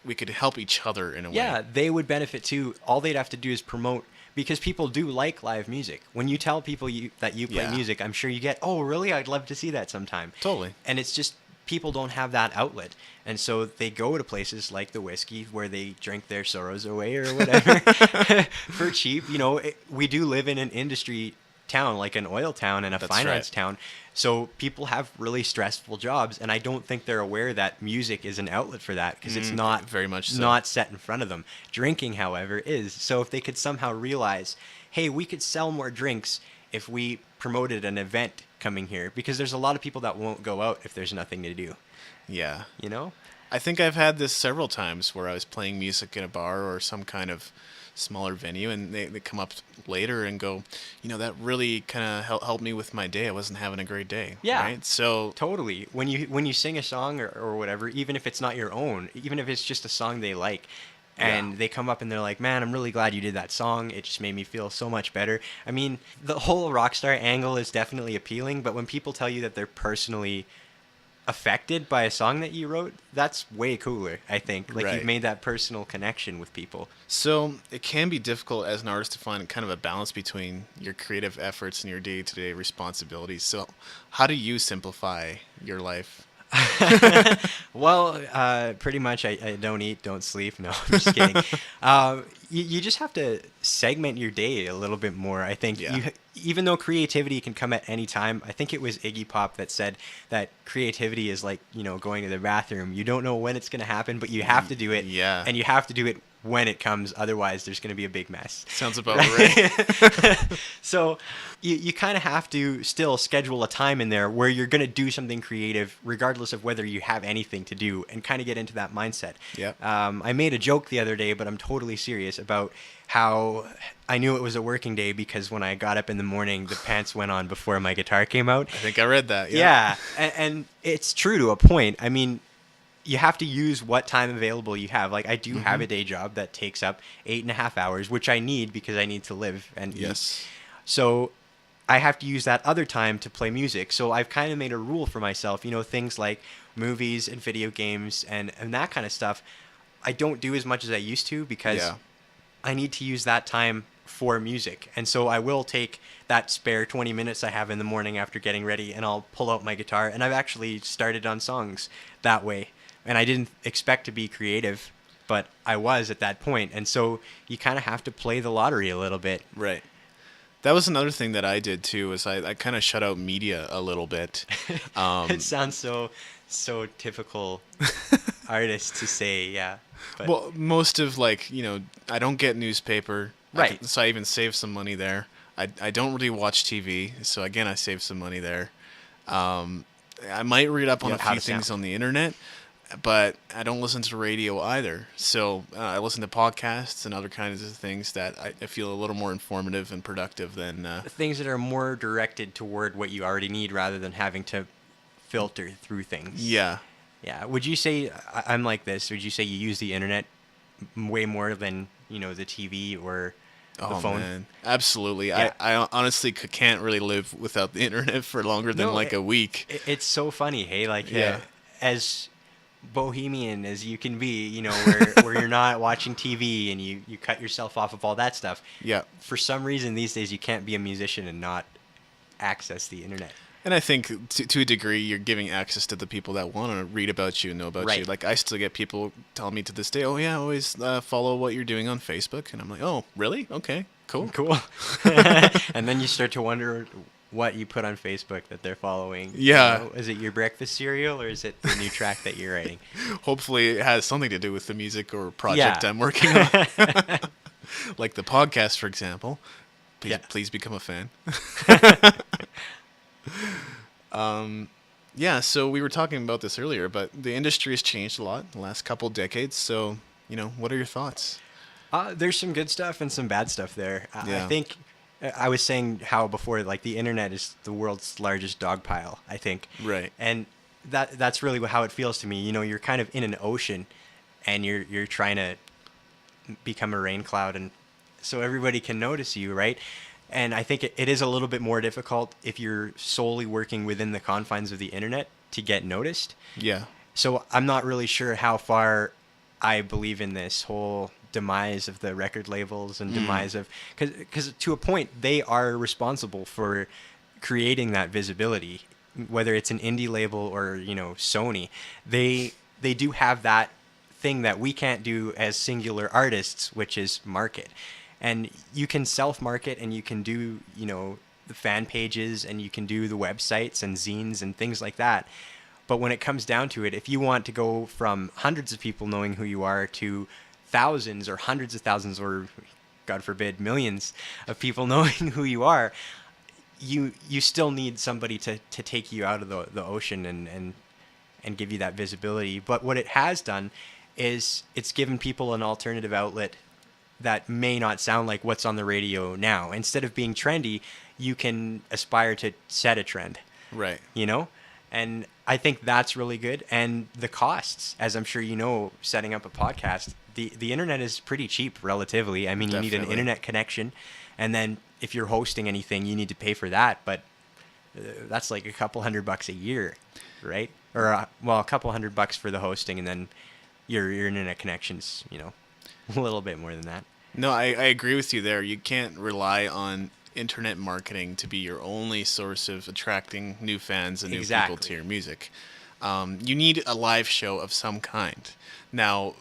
we could help each other in a way. Yeah, they would benefit too. All they'd have to do is promote, because people do like live music. When you tell people that you play music, I'm sure you get, oh, really? I'd love to see that sometime. Totally. And it's just, people don't have that outlet. And so they go to places like the Whiskey where they drink their sorrows away or whatever for cheap. You know, we do live in an industry town, like an oil town and a finance town. So people have really stressful jobs, and I don't think they're aware that music is an outlet for that, because it's not very much so. Not set in front of them. Drinking, however, is. So if they could somehow realize, hey, we could sell more drinks if we promoted an event coming here, because there's a lot of people that won't go out if there's nothing to do. Yeah. You know? I think I've had this several times where I was playing music in a bar or some kind of smaller venue, and they come up later and go, you know, that really kind of helped me with my day. I wasn't having a great day. Yeah. Right? So totally. When you sing a song or whatever, even if it's not your own, even if it's just a song they like, and they come up and they're like, man, I'm really glad you did that song. It just made me feel so much better. I mean, the whole rock star angle is definitely appealing, but when people tell you that they're personally affected by a song that you wrote, that's way cooler, I think. Like, you've made that personal connection with people. So it can be difficult as an artist to find kind of a balance between your creative efforts and your day-to-day responsibilities. So how do you simplify your life? Well, pretty much I don't eat, don't sleep. No, I'm just kidding. You just have to segment your day a little bit more. I think even though creativity can come at any time, I think it was Iggy Pop that said that creativity is like, you know, going to the bathroom. You don't know when it's going to happen, but you have to do it. Yeah. And you have to do it when it comes. Otherwise, there's going to be a big mess. Sounds about right. So you kind of have to still schedule a time in there where you're going to do something creative, regardless of whether you have anything to do, and kind of get into that mindset. Yep. I made a joke the other day, but I'm totally serious about how I knew it was a working day because when I got up in the morning, the pants went on before my guitar came out. I think I read that. Yeah. And it's true to a point. I mean, you have to use what time available you have. Like, I do have a day job that takes up 8.5 hours, which I need because I need to live and eat. So I have to use that other time to play music. So I've kind of made a rule for myself, things like movies and video games and that kind of stuff. I don't do as much as I used to because I need to use that time for music. And so I will take that spare 20 minutes I have in the morning after getting ready, and I'll pull out my guitar. And I've actually started on songs that way. And I didn't expect to be creative, but I was at that point. And so you kind of have to play the lottery a little bit. Right. That was another thing that I did too, is I kind of shut out media a little bit. It sounds so typical artist to say, yeah. But. Well, most of I don't get newspaper. Right. So I even save some money there. I don't really watch TV, so again, I save some money there. I might read up on a few things on the internet, but I don't listen to radio either. So I listen to podcasts and other kinds of things that I feel a little more informative and productive than... things that are more directed toward what you already need rather than having to filter through things. Yeah. Yeah. Would you say, I'm like this, would you say you use the internet way more than, the TV or the phone? Man. Absolutely. Yeah. I honestly can't really live without the internet for longer than a week. It's so funny, hey? As bohemian as you can be, where you're not watching TV and you cut yourself off of all that stuff. Yeah. For some reason these days you can't be a musician and not access the internet. And I think to a degree, you're giving access to the people that want to read about you and know about you. Like, I still get people telling me to this day, oh, yeah, I always follow what you're doing on Facebook. And I'm like, oh, really? Okay, cool. And then you start to wonder what you put on Facebook that they're following. Yeah. Is it your breakfast cereal or is it the new track that you're writing? Hopefully it has something to do with the music or project I'm working on. Like the podcast, for example. Please become a fan. So we were talking about this earlier, but the industry has changed a lot in the last couple decades. So, what are your thoughts? There's some good stuff and some bad stuff there. Yeah. I think I was saying how before, the internet is the world's largest dog pile, I think. Right. And that's really how it feels to me. You're kind of in an ocean and you're trying to become a rain cloud, and so everybody can notice you, right? And I think it is a little bit more difficult if you're solely working within the confines of the internet to get noticed. Yeah. So I'm not really sure how far I believe in this whole demise of the record labels and demise of... Because to a point, they are responsible for creating that visibility. Whether it's an indie label or, Sony, they do have that thing that we can't do as singular artists, which is market. And you can self-market and you can do, the fan pages and you can do the websites and zines and things like that. But when it comes down to it, if you want to go from hundreds of people knowing who you are to thousands or hundreds of thousands or, God forbid, millions of people knowing who you are, you still need somebody to take you out of the ocean and give you that visibility. But what it has done is it's given people an alternative outlet that may not sound like what's on the radio now. Instead of being trendy, you can aspire to set a trend. Right. And I think that's really good. And the costs, as I'm sure setting up a podcast, the internet is pretty cheap relatively. I mean, Definitely. You need an internet connection, and then if you're hosting anything, you need to pay for that. But that's like a couple $100 a year, right? Or a couple $100 for the hosting, and then your internet connections, a little bit more than that. No, I agree with you there. You can't rely on internet marketing to be your only source of attracting new fans and new people to your music. You need a live show of some kind. Now,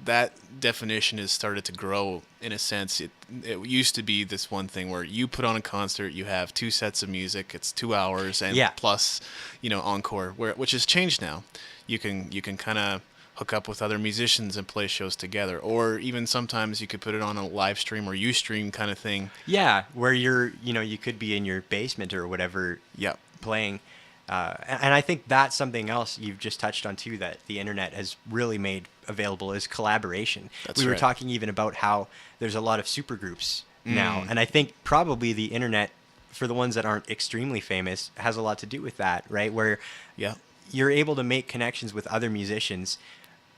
that definition has started to grow in a sense. It used to be this one thing where you put on a concert, you have 2 sets of music, it's 2 hours, and plus, encore, which has changed now. You can kind of hook up with other musicians and play shows together, or even sometimes you could put it on a live stream or Ustream kind of thing. Yeah, where you could be in your basement or whatever, playing. And I think that's something else you've just touched on too, that the internet has really made available is collaboration. We were talking even about how there's a lot of supergroups now, and I think probably the internet, for the ones that aren't extremely famous, has a lot to do with that, right? Where you're able to make connections with other musicians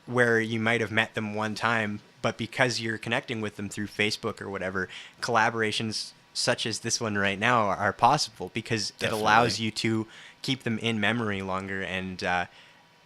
where you might have met them one time, but because you're connecting with them through Facebook or whatever, collaborations such as this one right now are possible, because it allows you to keep them in memory longer and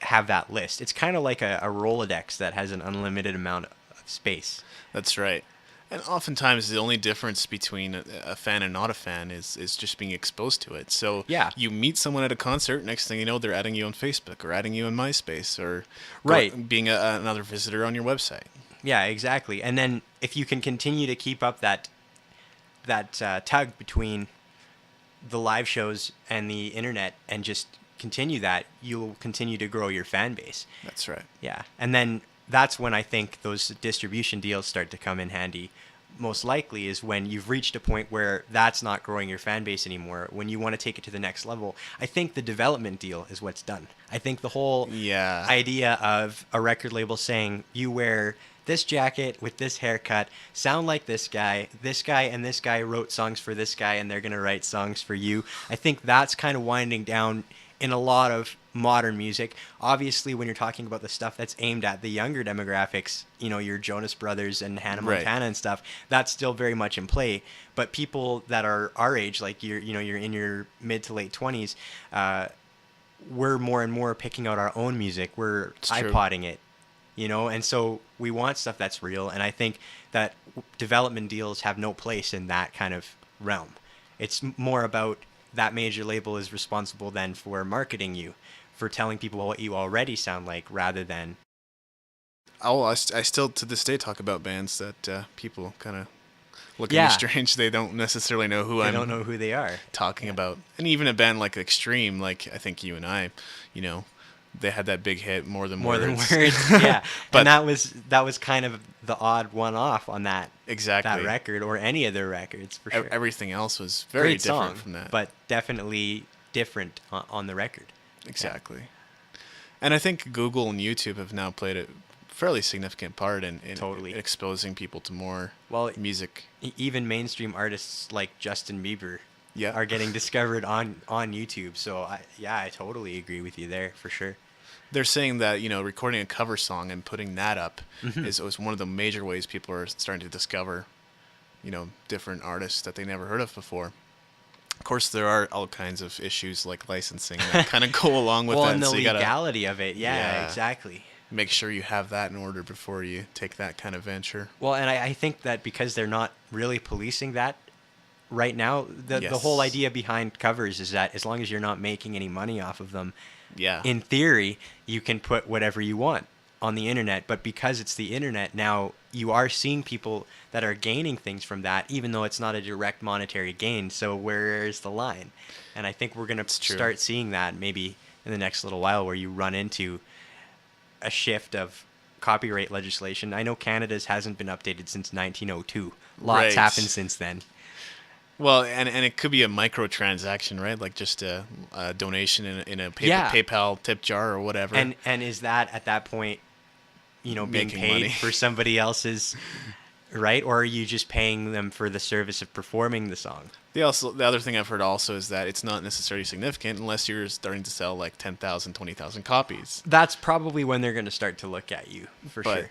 have that list. It's kind of like a Rolodex that has an unlimited amount of space. That's right. And oftentimes the only difference between a fan and not a fan is just being exposed to it. So Yeah. you meet someone at a concert, next thing you know, they're adding you on Facebook or adding you on Myspace or Right. being another visitor on your website. Yeah, exactly. And then if you can continue to keep up that tug between the live shows and the internet and just continue that, you'll continue to grow your fan base. That's right. Yeah. And then that's when I think those distribution deals start to come in handy. Most likely is when you've reached a point where that's not growing your fan base anymore. When you want to take it to the next level, I think the development deal is what's done. I think the whole idea of a record label saying, you wear this jacket with this haircut, sound like this guy, and this guy wrote songs for this guy, and they're going to write songs for you. I think that's kind of winding down in a lot of modern music. Obviously, when you're talking about the stuff that's aimed at the younger demographics, you know, your Jonas Brothers and Hannah Montana and stuff, that's still very much in play. But people that are our age, like you're in your mid to late 20s, we're more and more picking out our own music. We're iPodding it, you know, and so we want stuff that's real. And I think that development deals have no place in that kind of realm. It's more about that major label is responsible then for marketing you, for telling people what you already sound like, rather than... I still to this day talk about bands that people kind of look at me strange. They don't necessarily know who they don't know who they are talking about. And even a band like Extreme, like I think you and I, you know, they had that big hit, More Than Words. Yeah. But and that was kind of the odd one off on that that record, or any of their records, for sure. Everything else was very Great different song, from that. but definitely different on the record. Exactly. Yeah. And I think Google and YouTube have now played a fairly significant part in exposing people to more music. Even mainstream artists like Justin Bieber are getting discovered on YouTube. So I totally agree with you there, for sure. They're saying that, you know, recording a cover song and putting that up is one of the major ways people are starting to discover, you know, different artists that they never heard of before. Of course, there are all kinds of issues like licensing that kind of go along with that. And the so legality of it. Yeah, exactly. Make sure you have that in order before you take that kind of venture. Well, and I think that because they're not really policing that right now, the whole idea behind covers is that as long as you're not making any money off of them, in theory, you can put whatever you want on the internet. But because it's the internet now, you are seeing people that are gaining things from that, even though it's not a direct monetary gain. So where's the line? And I think we're going to start seeing that maybe in the next little while, where you run into a shift of copyright legislation. I know Canada's hasn't been updated since 1902. Lots happened since then. Well, and it could be a microtransaction, right? Like just a donation in a PayPal tip jar or whatever. And is that at that point, you know, being paid money for somebody else's, right? Or are you just paying them for the service of performing the song? The other thing I've heard also is that it's not necessarily significant unless you're starting to sell like 10,000, 20,000 copies. That's probably when they're going to start to look at you, for sure.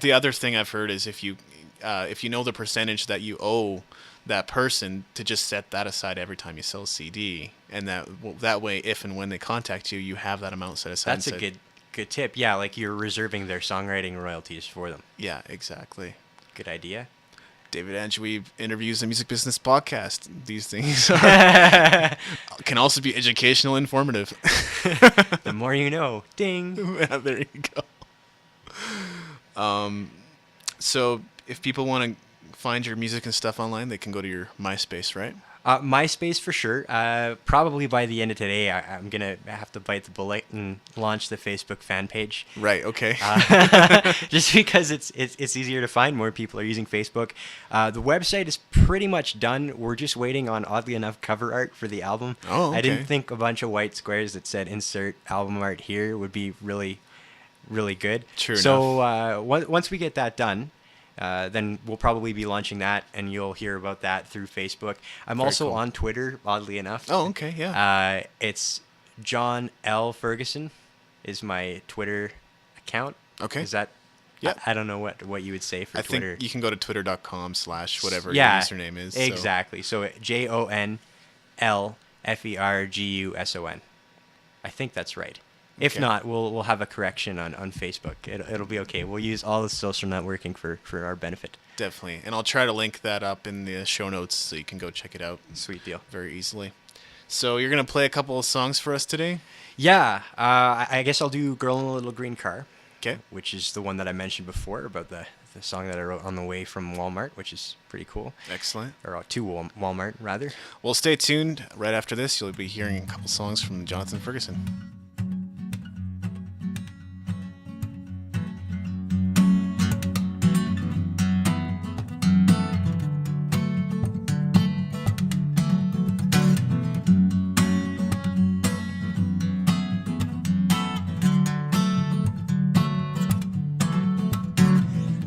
The other thing I've heard is if you know the percentage that you owe that person, to just set that aside every time you sell a CD, and that way, if and when they contact you, you have that amount set aside. That's a good tip. Yeah, like you're reserving their songwriting royalties for them. Yeah, exactly. Good idea. David Andrew Wiebe interviews, the Music Business Podcast. These things can also be educational, informative. The more you know. Ding. Yeah, there you go. So if people want to find your music and stuff online, they can go to your MySpace, right? MySpace for sure. Probably by the end of today, I'm going to have to bite the bullet and launch the Facebook fan page. Right, okay. Just because it's easier to find. More people are using Facebook. The website is pretty much done. We're just waiting on, oddly enough, cover art for the album. Oh, okay. I didn't think a bunch of white squares that said insert album art here would be really, really good. True so once we get that done, then we'll probably be launching that, and you'll hear about that through Facebook. I'm also on Twitter, oddly enough. Oh, okay, yeah. It's John L. Ferguson is my Twitter account. Okay. Is that Yep. I don't know what you would say for I Twitter. think you can go to twitter.com/whatever your Yeah, username is. exactly. So JONLFERGUSON. I think that's right. If Okay. not, we'll have a correction on Facebook. It'll be okay. We'll use all the social networking for our benefit. Definitely. And I'll try to link that up in the show notes so you can go check it out Sweet deal. very easily. So you're going to play a couple of songs for us today? Yeah, I guess I'll do Girl in a Little Green Car. Okay. Which is the one that I mentioned before about the song that I wrote on the way from Walmart, which is pretty cool. Excellent. Or to Walmart, rather. Well, stay tuned. Right after this, you'll be hearing a couple songs from Jonathan Ferguson.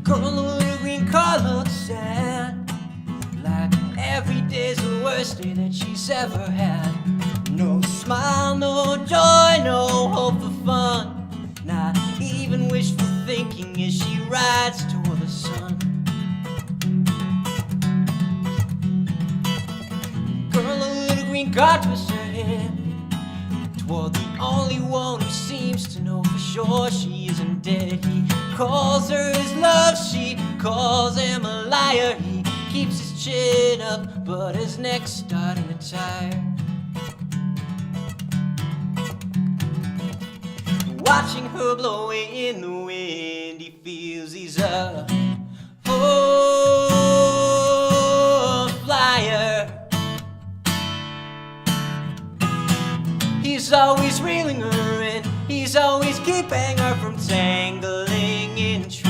Girl in a little green car looks sad, like every day's the worst day that she's ever had. No smile, no joy, no hope for fun, not even wishful thinking as she rides toward the sun. Girl in a little green car twists her head toward the only one who seems to know for sure she isn't dead. He calls her his love, she calls him a liar. He keeps his chin up, but his neck's starting to tire. Watching her blow away in the wind, he feels he's a flyer. He's always reeling her in, he's always keeping her from tangling in trees.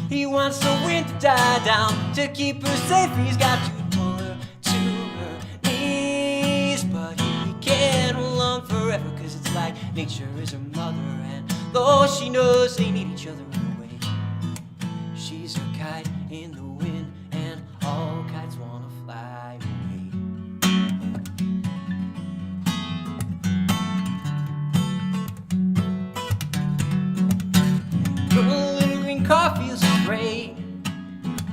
He wants the wind to die down to keep her safe. He's got to pull her to her knees, but he can't hold on forever, 'cause it's like nature is her mother, and though she knows they need each other in a way, she's a kite in the wind, and all kites wanna fly away. Little green car feels afraid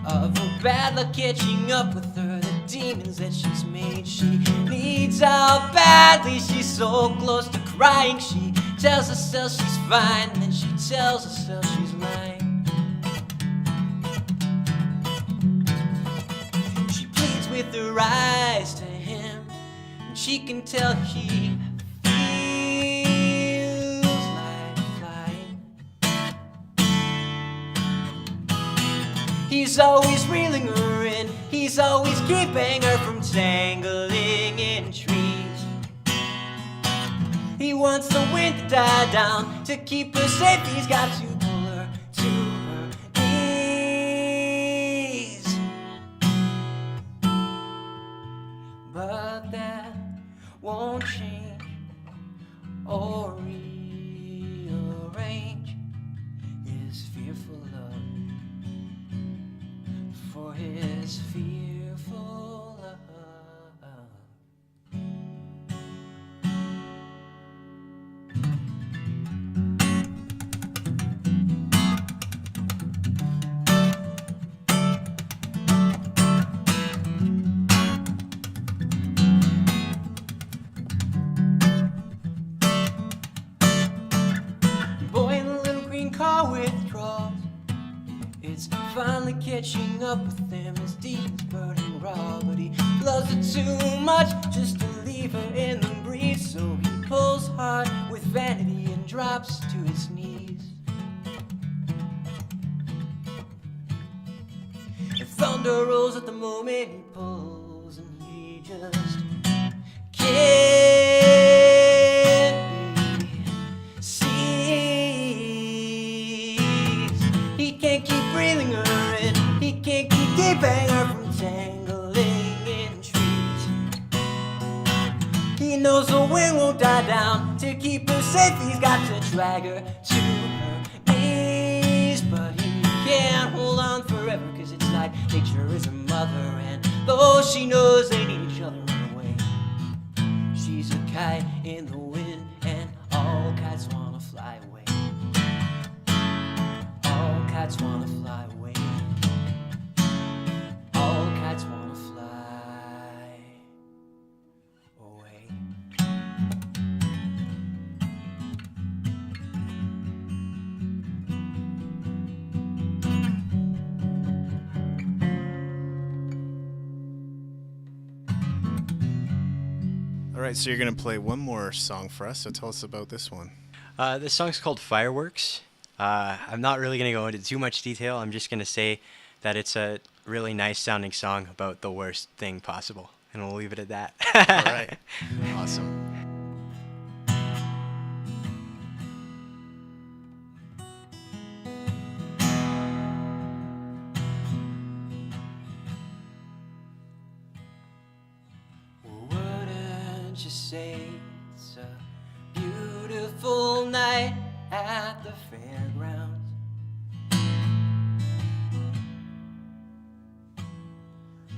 of her bad luck catching up with her, the demons that she's made. She needs out badly, she's so close to crying. She tells herself she's fine, then she tells herself she's lying. She pleads with her eyes to him, and she can tell he feels like flying. He's always reeling her in, he's always keeping her from tangling in trees. He wants the wind to die down to keep her safe. He's got to pull her to her knees, but that won't change or rearrange his fearful love for his fearful love. Boy in the little green car withdraws. It's finally catching up with him. His demons burning raw, but he loves her too much just to leave her in the breeze. So he pulls hard with vanity and drops to his knees. And thunder rolls at the moment he pulls, and he just can't be seized. He can't keep breathing her in, he can't keep keeping her from tangling in trees. He knows the wind won't die down to keep her safe. He's got to drag her to her knees, but he can't hold on forever, 'cause it's like nature is her mother, and though she knows they need each other in a way, she's a kite in the wind, and all kites wanna fly away. All right, so you're going to play one more song for us, so tell us about this one. This song's called Fireworks. I'm not really going to go into too much detail. I'm just going to say that it's a really nice sounding song about the worst thing possible. And we'll leave it at that. All right. Awesome. Wouldn't you say it's a beautiful night at the fairgrounds?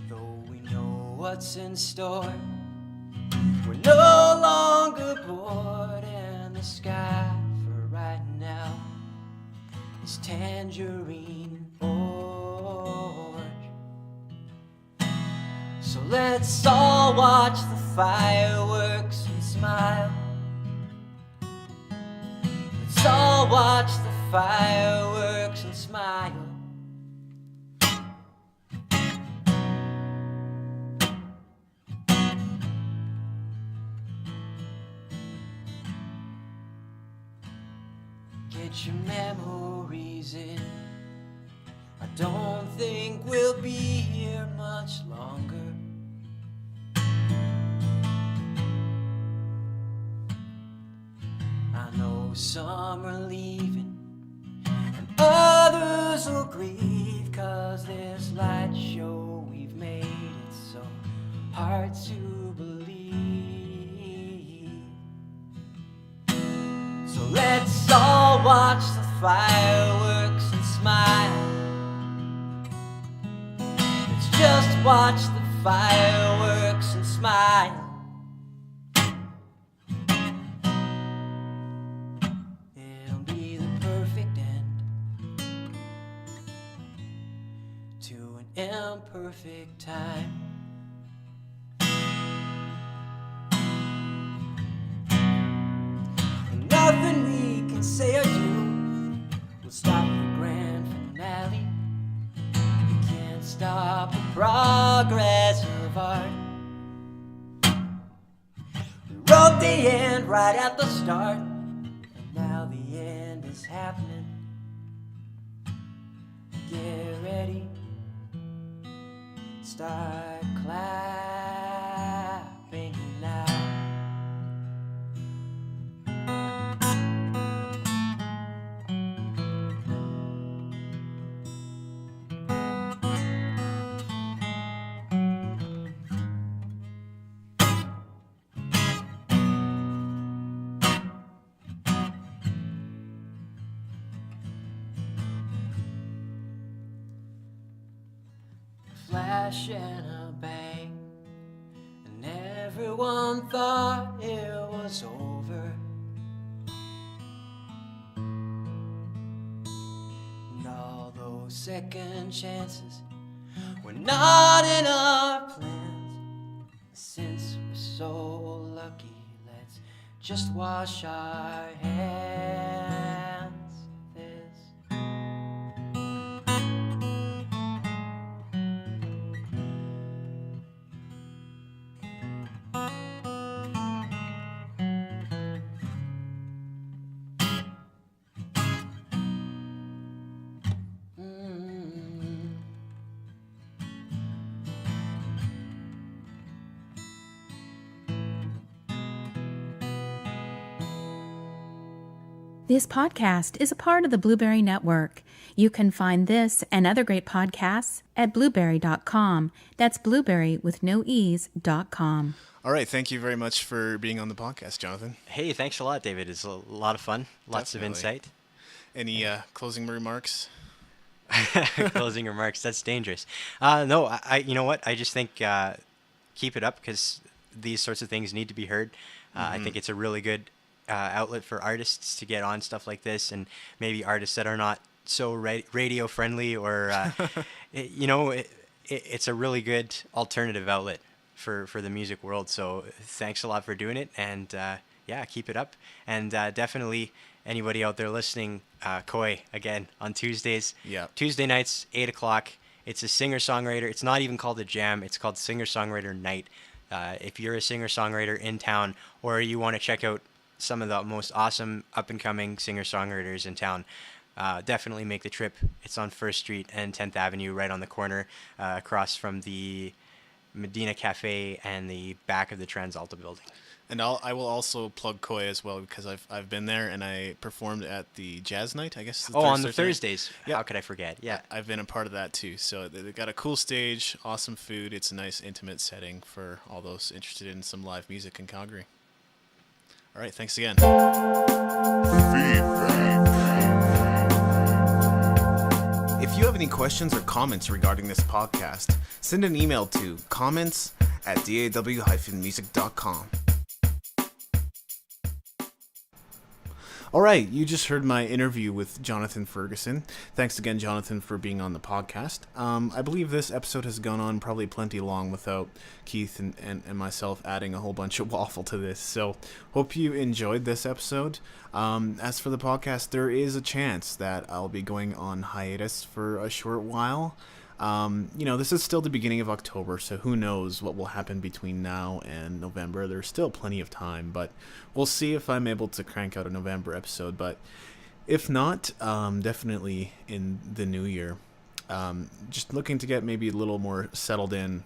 Though we know what's in store, we're no longer bored, and the sky for right now is tangerine orange. So let's all watch the fireworks and smile. Let's all watch the fireworks and smile. Get your memories in. I don't think we'll be here much longer. I know some are leaving and others will grieve, 'cause this light show we've made it so hard to believe. So let's all watch the fireworks and smile. Let's just watch the fireworks and smile. It'll be the perfect end to an imperfect time. And nothing we can say or do will stop the grand finale. We can't stop the progress of art. We wrote the end right at the start, and now the end is happening. Get ready, start clapping now. Flash and a bang, and everyone thought it was over. And all those second chances were not in our plans. Since we're so lucky, let's just wash our hands of this. This podcast is a part of the Blueberry Network. You can find this and other great podcasts at blueberry.com. That's blueberry with no e's.com. All right, thank you very much for being on the podcast, Jonathan. Hey, thanks a lot, David. It's a lot of fun. Lots Definitely. of insight. Any closing remarks? Closing remarks. That's dangerous. No, I you know what? I just think keep it up, because these sorts of things need to be heard. I think it's a really good outlet for artists to get on stuff like this, and maybe artists that are not so radio friendly, or it's a really good alternative outlet for the music world. So thanks a lot for doing it, and yeah, keep it up. And definitely anybody out there listening, Koi again on Tuesdays. Yeah. Tuesday nights, 8 o'clock. It's a singer-songwriter. It's not even called a jam. It's called singer-songwriter night. If you're a singer-songwriter in town, or you want to check out some of the most awesome up-and-coming singer-songwriters in town, definitely make the trip. It's on 1st Street and 10th Avenue, right on the corner, across from the Medina Cafe and the back of the Transalta building. And I will also plug Koi as well, because I've been there and I performed at the Jazz Night, I guess. On the Thursdays. Yeah. How could I forget? Yeah. I've been a part of that too. So they've got a cool stage, awesome food. It's a nice intimate setting for all those interested in some live music in Calgary. All right, thanks again. If you have any questions or comments regarding this podcast, send an email to comments@daw-music.com. All right, you just heard my interview with Jonathan Ferguson. Thanks again, Jonathan, for being on the podcast. I believe this episode has gone on probably plenty long without Keith and myself adding a whole bunch of waffle to this. So hope you enjoyed this episode. As for the podcast, there is a chance that I'll be going on hiatus for a short while. This is still the beginning of October, so who knows what will happen between now and November. There's still plenty of time, but we'll see if I'm able to crank out a November episode. But if not, definitely in the new year. Just looking to get maybe a little more settled in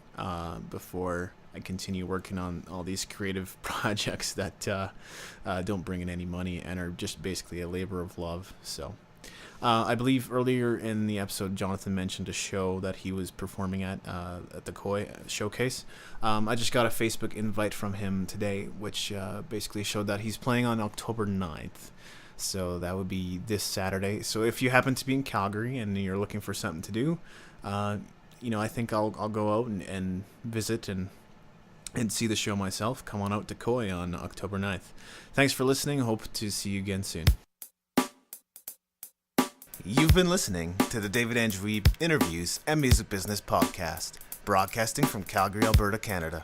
before I continue working on all these creative projects that don't bring in any money and are just basically a labor of love. So I believe earlier in the episode, Jonathan mentioned a show that he was performing at the Koi showcase. I just got a Facebook invite from him today, which basically showed that he's playing on October 9th. So that would be this Saturday. So if you happen to be in Calgary and you're looking for something to do, I think I'll go out and visit and see the show myself. Come on out to Koi on October 9th. Thanks for listening. Hope to see you again soon. You've been listening to the David Andrew Wiebe Interviews and Music Business Podcast, broadcasting from Calgary, Alberta, Canada.